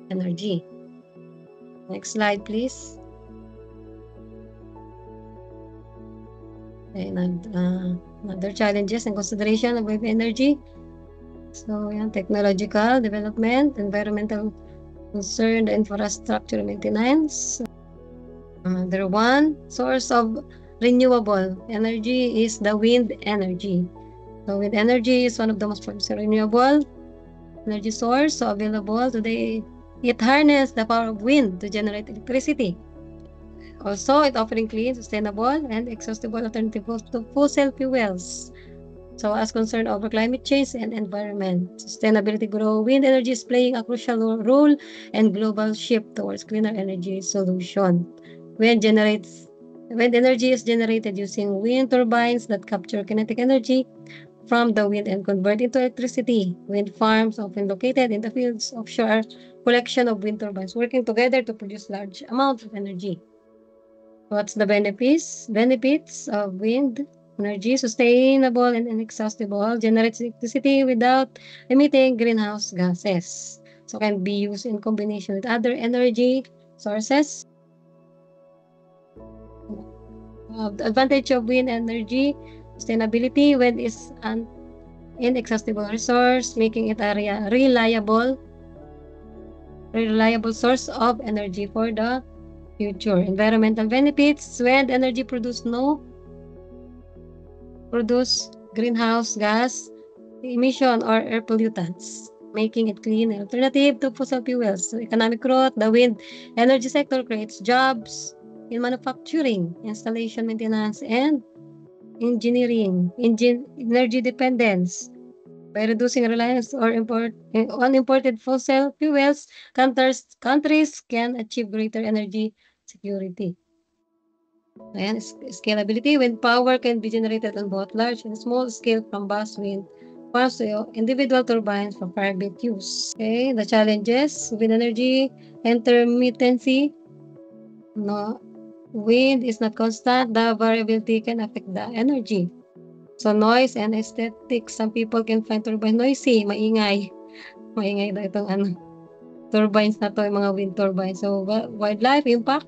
energy. Next slide, please. And other challenges and consideration of wave energy. So, technological development, environmental concern, infrastructure maintenance. Another one, source of renewable energy is the wind energy. So, wind energy is one of the most renewable energy source available today. It harnesses the power of wind to generate electricity. Also, it offering clean, sustainable, and exhaustible alternatives to fossil fuels. So, as concerned over climate change and environment, sustainability grow, wind energy is playing a crucial role in global shift towards cleaner energy solution. Wind energy is generated using wind turbines that capture kinetic energy from the wind and convert into electricity. Wind farms, often located in the fields offshore, collection of wind turbines working together to produce large amounts of energy. What's the benefits? Benefits of wind energy, sustainable and inexhaustible, generates electricity without emitting greenhouse gases. So can be used in combination with other energy sources. The advantage of wind energy, sustainability. Wind is an inexhaustible resource, making it a reliable source of energy for the future. Environmental benefits. Wind energy produce greenhouse gas emission or air pollutants, making it clean and alternative to fossil fuels. So economic growth. The wind energy sector creates jobs in manufacturing, installation, maintenance, and engineering. Energy dependence. By reducing reliance on imported fossil fuels, countries can achieve greater energy security. Ayan, scalability. Wind power can be generated on both large and small scale from vast wind farms to individual turbines for private use. Okay, the challenges. Wind energy, intermittency. No, wind is not constant. The variability can affect the energy. So, noise and aesthetics. Some people can find turbine noisy, maingay. Maingay daw itong turbines na to, yung mga wind turbines. So, wildlife impact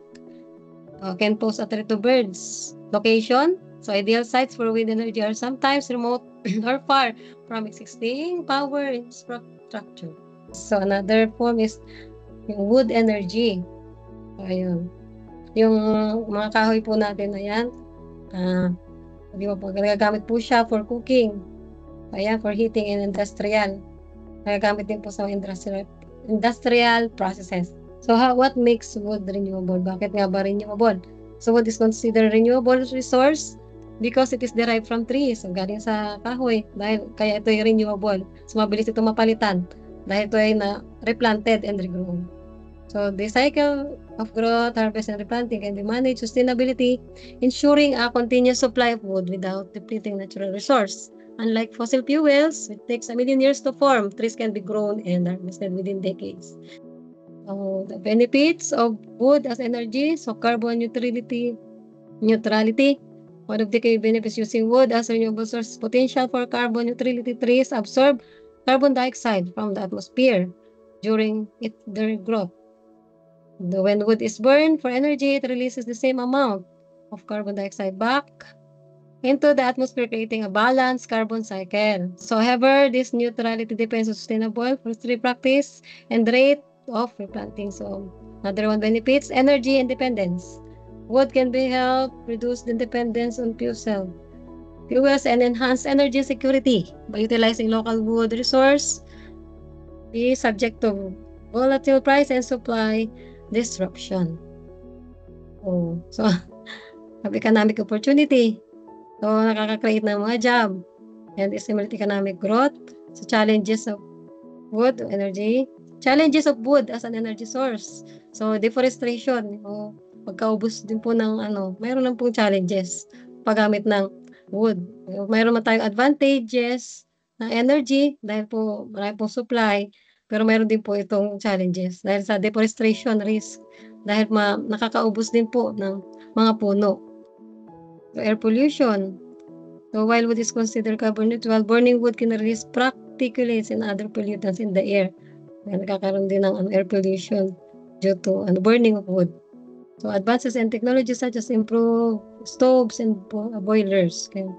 can pose a threat to birds. Location. So, ideal sites for wind energy are sometimes remote or far from existing power infrastructure. So, another form is yung wood energy. So, ayun. Yung mga kahoy po natin na yan, di ba po, nagagamit po siya for cooking. Ayan, for heating and industrial. Nagagamit din po sa industrial processes. So, what makes wood renewable? Bakit nga ba renewable? So, wood is considered renewable resource because it is derived from trees. So, galing sa kahoy. Kaya ito ay renewable. So, mabilis ito mapalitan. Dahil ito ay replanted and regrown. So the cycle of growth, harvest, and replanting can be managed sustainability, ensuring a continuous supply of wood without depleting natural resource. Unlike fossil fuels, which takes a million years to form, trees can be grown and harvested within decades. So the benefits of wood as energy, so carbon neutrality. One of the key benefits using wood as a renewable source potential for carbon neutrality. Trees absorb carbon dioxide from the atmosphere during their growth. When wood is burned for energy, it releases the same amount of carbon dioxide back into the atmosphere, creating a balanced carbon cycle. So, however, this neutrality depends on sustainable forestry practice and rate of replanting. So, another one benefits energy independence. Wood can be help reduce the dependence on fuels and enhance energy security by utilizing local wood resource. Be subject to volatile price and supply disruption. So of economic opportunity. So nakaka-create ng mga job and stimulate economic growth. So challenges of wood energy. Challenges of wood as an energy source. So deforestation, pagkaubos din po ng mayroon lang pong challenges paggamit ng wood. Mayroon man tayong advantages ng energy dahil po marami pong supply, pero mayroon din po itong challenges dahil sa deforestation risk dahil nakakaubos din po ng mga puno. So air pollution. So while wood is considered carbon neutral, burning wood can release particulates and other pollutants in the air. Kaya nagkakaroon din ng air pollution due to burning of wood. So advances in technology such as improved stoves and boilers can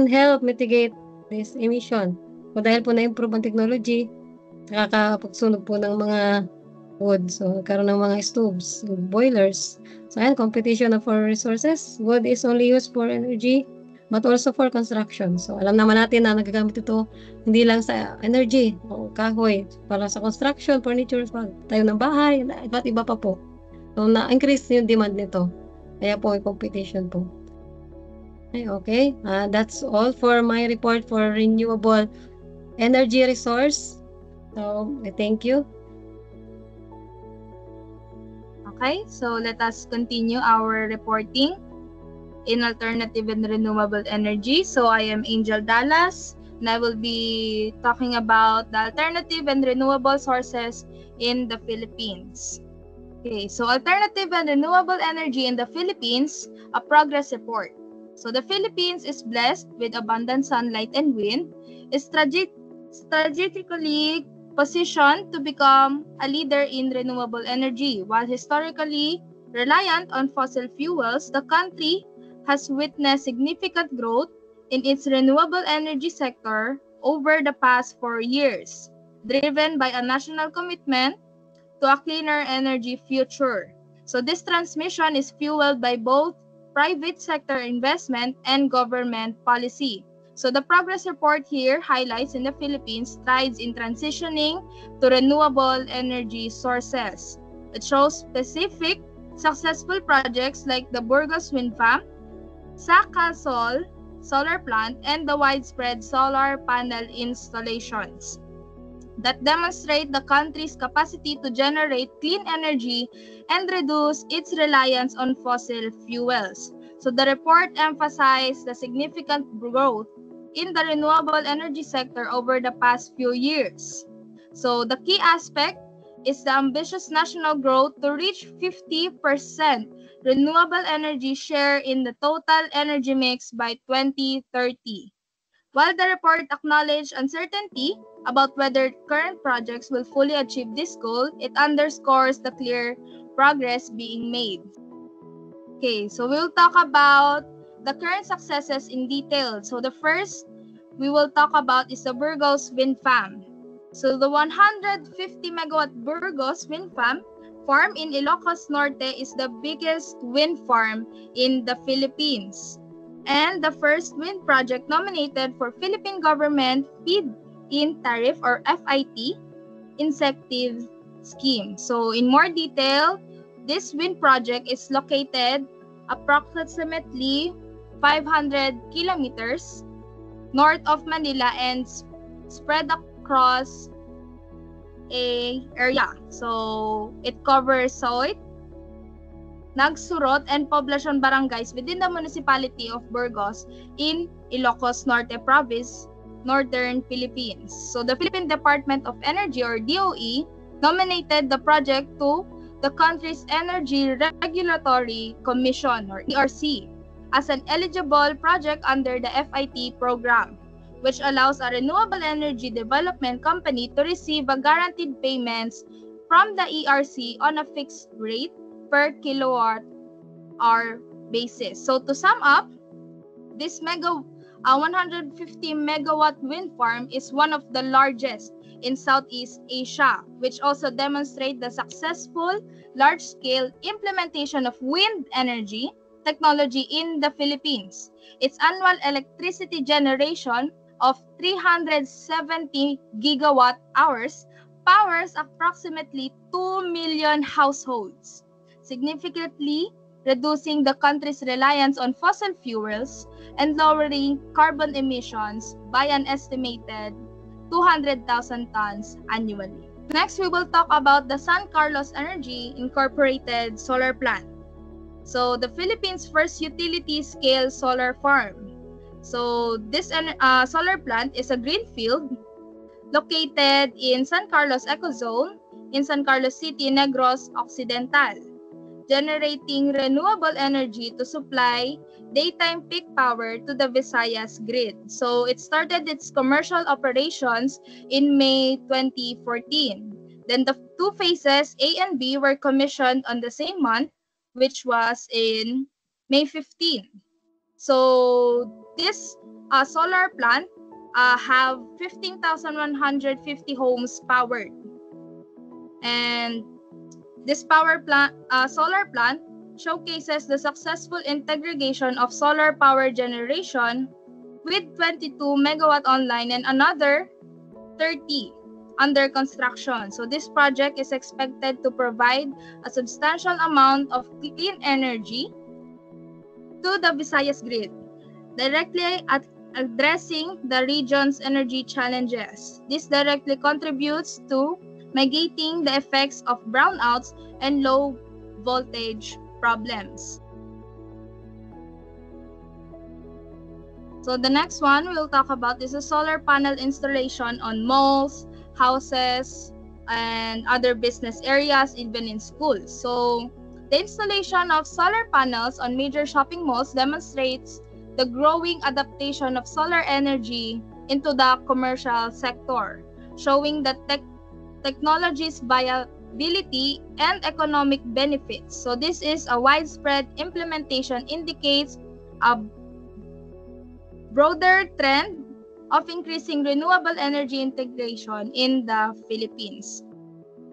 help mitigate this emission. So dahil po na-improve ang technology, nakakapagsunog po ng mga wood. So karoon ng mga stoves and boilers. So ayan, competition for resources. Wood is only used for energy but also for construction. So alam naman natin na nagagamit ito hindi lang sa energy o kahoy, para sa construction, furniture, tayo ng bahay, iba't iba pa po. So, na-increase yung demand nito. Kaya po may competition po. Okay. That's all for my report for renewable energy resource. So, thank you. Okay, so let us continue our reporting in alternative and renewable energy. So, I am Angel Dallas, and I will be talking about the alternative and renewable sources in the Philippines. Okay, so alternative and renewable energy in the Philippines, a progress report. So the Philippines is blessed with abundant sunlight and wind, is strategically positioned to become a leader in renewable energy. While historically reliant on fossil fuels, the country has witnessed significant growth in its renewable energy sector over the past 4 years, driven by a national commitment to a cleaner energy future. So this transmission is fueled by both private sector investment and government policy. So the progress report here highlights in the Philippines strides in transitioning to renewable energy sources. It shows specific successful projects like the Burgos Wind Farm, Sacasol solar plant, and the widespread solar panel installations that demonstrate the country's capacity to generate clean energy and reduce its reliance on fossil fuels. So the report emphasized the significant growth in the renewable energy sector over the past few years. So the key aspect is the ambitious national growth to reach 50% renewable energy share in the total energy mix by 2030. While the report acknowledged uncertainty about whether current projects will fully achieve this goal, it underscores the clear progress being made. Okay, so we'll talk about the current successes in detail. So the first we will talk about is the Burgos Wind Farm. So the 150 megawatt Burgos Wind Farm in Ilocos Norte is the biggest wind farm in the Philippines, and the first wind project nominated for Philippine Government Feed-in Tariff or FIT incentive scheme. So in more detail, this wind project is located approximately 500 kilometers north of Manila and spread across area. So it covers Soit, Nagsurot, and Poblacion barangays within the municipality of Burgos in Ilocos Norte Province, Northern Philippines. So the Philippine Department of Energy, or DOE, nominated the project to the country's Energy Regulatory Commission, or ERC, as an eligible project under the FIT program, which allows a renewable energy development company to receive a guaranteed payments from the ERC on a fixed rate per kilowatt hour basis. So to sum up, this 150 megawatt wind farm is one of the largest in Southeast Asia, which also demonstrates the successful large-scale implementation of wind energy technology in the Philippines. Its annual electricity generation of 370 gigawatt hours powers approximately 2 million households, significantly reducing the country's reliance on fossil fuels and lowering carbon emissions by an estimated 200,000 tons annually. Next, we will talk about the San Carlos Energy Incorporated solar plant. So the Philippines' first utility-scale solar farm. So this solar plant is a greenfield located in San Carlos Ecozone in San Carlos City, Negros Occidental, generating renewable energy to supply daytime peak power to the Visayas grid. So it started its commercial operations in May 2014. Then the two phases, A and B, were commissioned on the same month, which was in May 15. So this solar plant have 15,150 homes powered. And this solar plant showcases the successful integration of solar power generation with 22 megawatt online and another 30 under construction. So this project is expected to provide a substantial amount of clean energy to the Visayas grid, directly addressing the region's energy challenges. This directly contributes to mitigating the effects of brownouts and low voltage problems. So the next one we'll talk about is a solar panel installation on malls, houses, and other business areas, even in schools. So the installation of solar panels on major shopping malls demonstrates the growing adaptation of solar energy into the commercial sector, showing that technology's viability and economic benefits. So this is a widespread implementation indicates a broader trend of increasing renewable energy integration in the Philippines.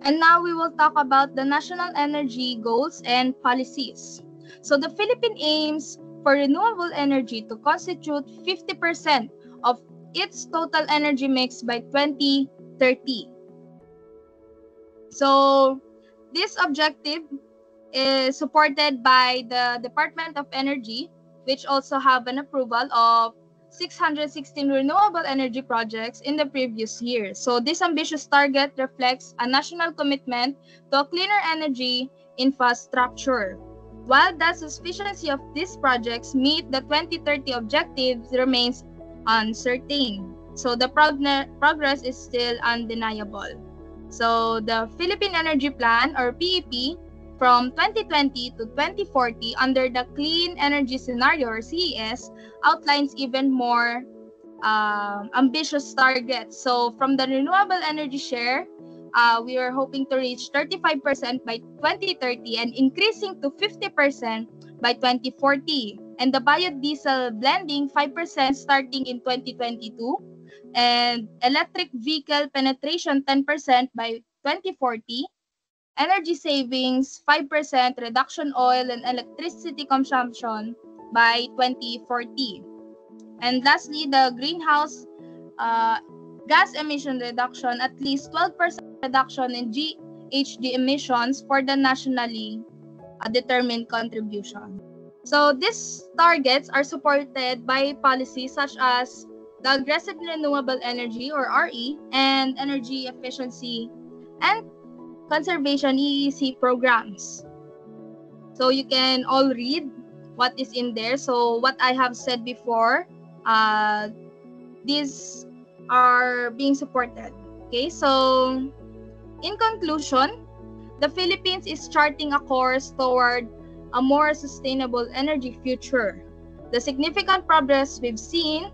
And now we will talk about the national energy goals and policies. So the Philippines aims for renewable energy to constitute 50% of its total energy mix by 2030. So this objective is supported by the Department of Energy, which also have an approval of 616 renewable energy projects in the previous year. So this ambitious target reflects a national commitment to a cleaner energy infrastructure. While the sufficiency of these projects meet the 2030 objectives remains uncertain. So the progress is still undeniable. So the Philippine Energy Plan, or PEP, from 2020 to 2040 under the Clean Energy Scenario, or CES, outlines even more ambitious targets. So from the renewable energy share, we are hoping to reach 35% by 2030 and increasing to 50% by 2040. And the biodiesel blending 5% starting in 2022, and electric vehicle penetration 10% by 2040, energy savings 5%, reduction oil and electricity consumption by 2040. And lastly, the greenhouse gas emission reduction, at least 12% reduction in GHG emissions for the nationally determined contribution. So these targets are supported by policies such as the Aggressive Renewable Energy, or RE, and Energy Efficiency and conservation EEC programs. So you can all read what is in there. So what I have said before, these are being supported. Okay, so in conclusion, the Philippines is charting a course toward a more sustainable energy future. The significant progress we've seen,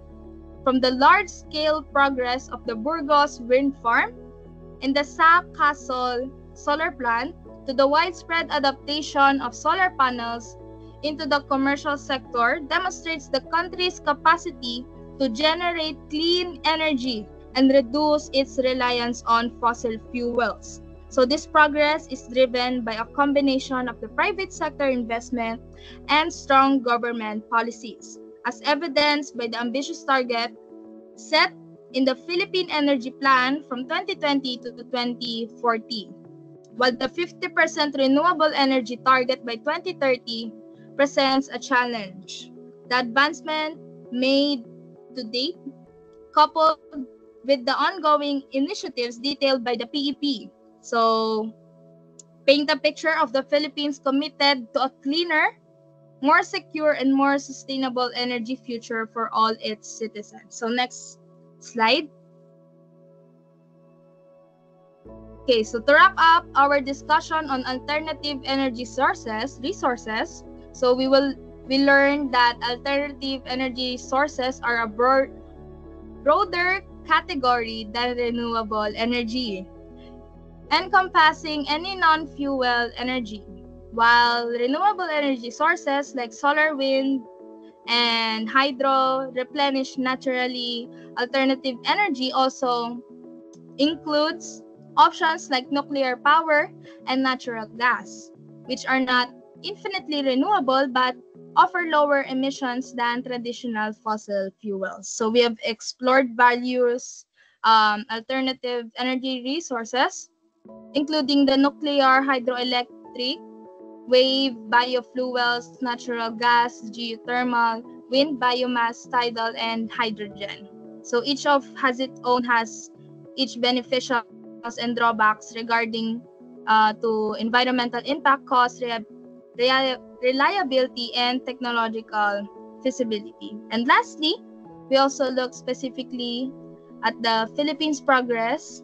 from the large-scale progress of the Burgos wind farm and the Sa Castle solar plant, to the widespread adaptation of solar panels into the commercial sector, demonstrates the country's capacity to generate clean energy and reduce its reliance on fossil fuels. So this progress is driven by a combination of the private sector investment and strong government policies, as evidenced by the ambitious target set in the Philippine Energy Plan from 2020 to 2040, while the 50% renewable energy target by 2030 presents a challenge. The advancement made to date, coupled with the ongoing initiatives detailed by the PEP, so paint a picture of the Philippines committed to a cleaner, more secure, and more sustainable energy future for all its citizens. So next slide. Okay, so to wrap up our discussion on alternative energy resources, so we learned that alternative energy sources are a broader category than renewable energy, encompassing any non-fuel energy, while renewable energy sources like solar, wind, and hydro replenish naturally. Alternative energy also includes options like nuclear power and natural gas, which are not infinitely renewable but offer lower emissions than traditional fossil fuels. So we have explored various alternative energy resources, including the nuclear, hydroelectric, wave, biofuels, natural gas, geothermal, wind, biomass, tidal, and hydrogen. So each has each beneficials and drawbacks regarding to environmental impact, cost, reliability, and technological feasibility. And lastly, we also look specifically at the Philippines' progress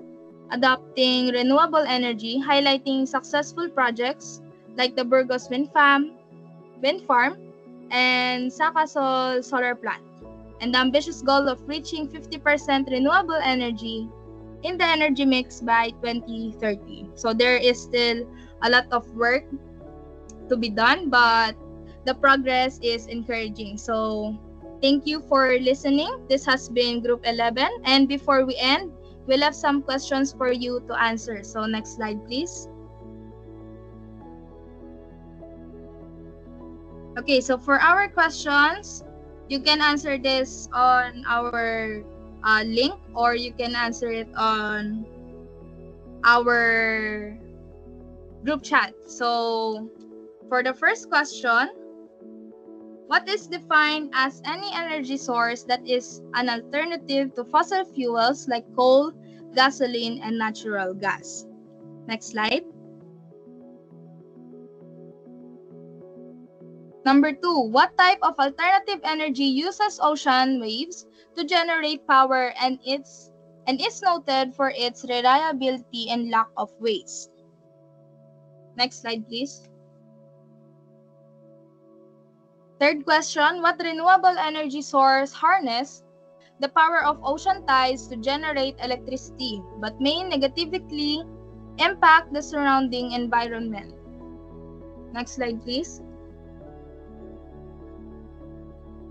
adopting renewable energy, highlighting successful projects like the Burgos wind farm, and Sa Castle solar plant, and the ambitious goal of reaching 50% renewable energy in the energy mix by 2030. So there is still a lot of work to be done, but the progress is encouraging. So thank you for listening. This has been Group 11. And before we end, we'll have some questions for you to answer. So next slide, please. Okay, so for our questions, you can answer this on our link, or you can answer it on our group chat. So for the first question, what is defined as any energy source that is an alternative to fossil fuels like coal, gasoline, and natural gas? Next slide. Number 2, what type of alternative energy uses ocean waves to generate power and is noted for its reliability and lack of waste? Next slide, please. Third question, what renewable energy source harness the power of ocean tides to generate electricity but may negatively impact the surrounding environment? Next slide, please.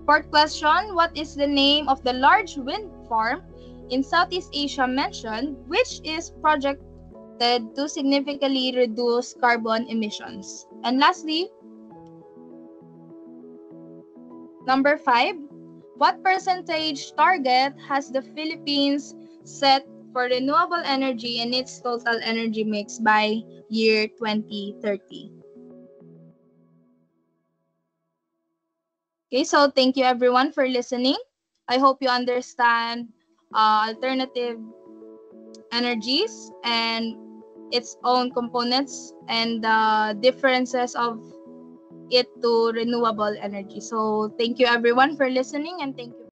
Fourth question, what is the name of the large wind farm in Southeast Asia mentioned, which is projected to significantly reduce carbon emissions? And lastly, number 5, what percentage target has the Philippines set for renewable energy in its total energy mix by year 2030? Okay, so thank you everyone for listening. I hope you understand alternative energies and its own components and the differences of it to renewable energy. So thank you everyone for listening, and thank you.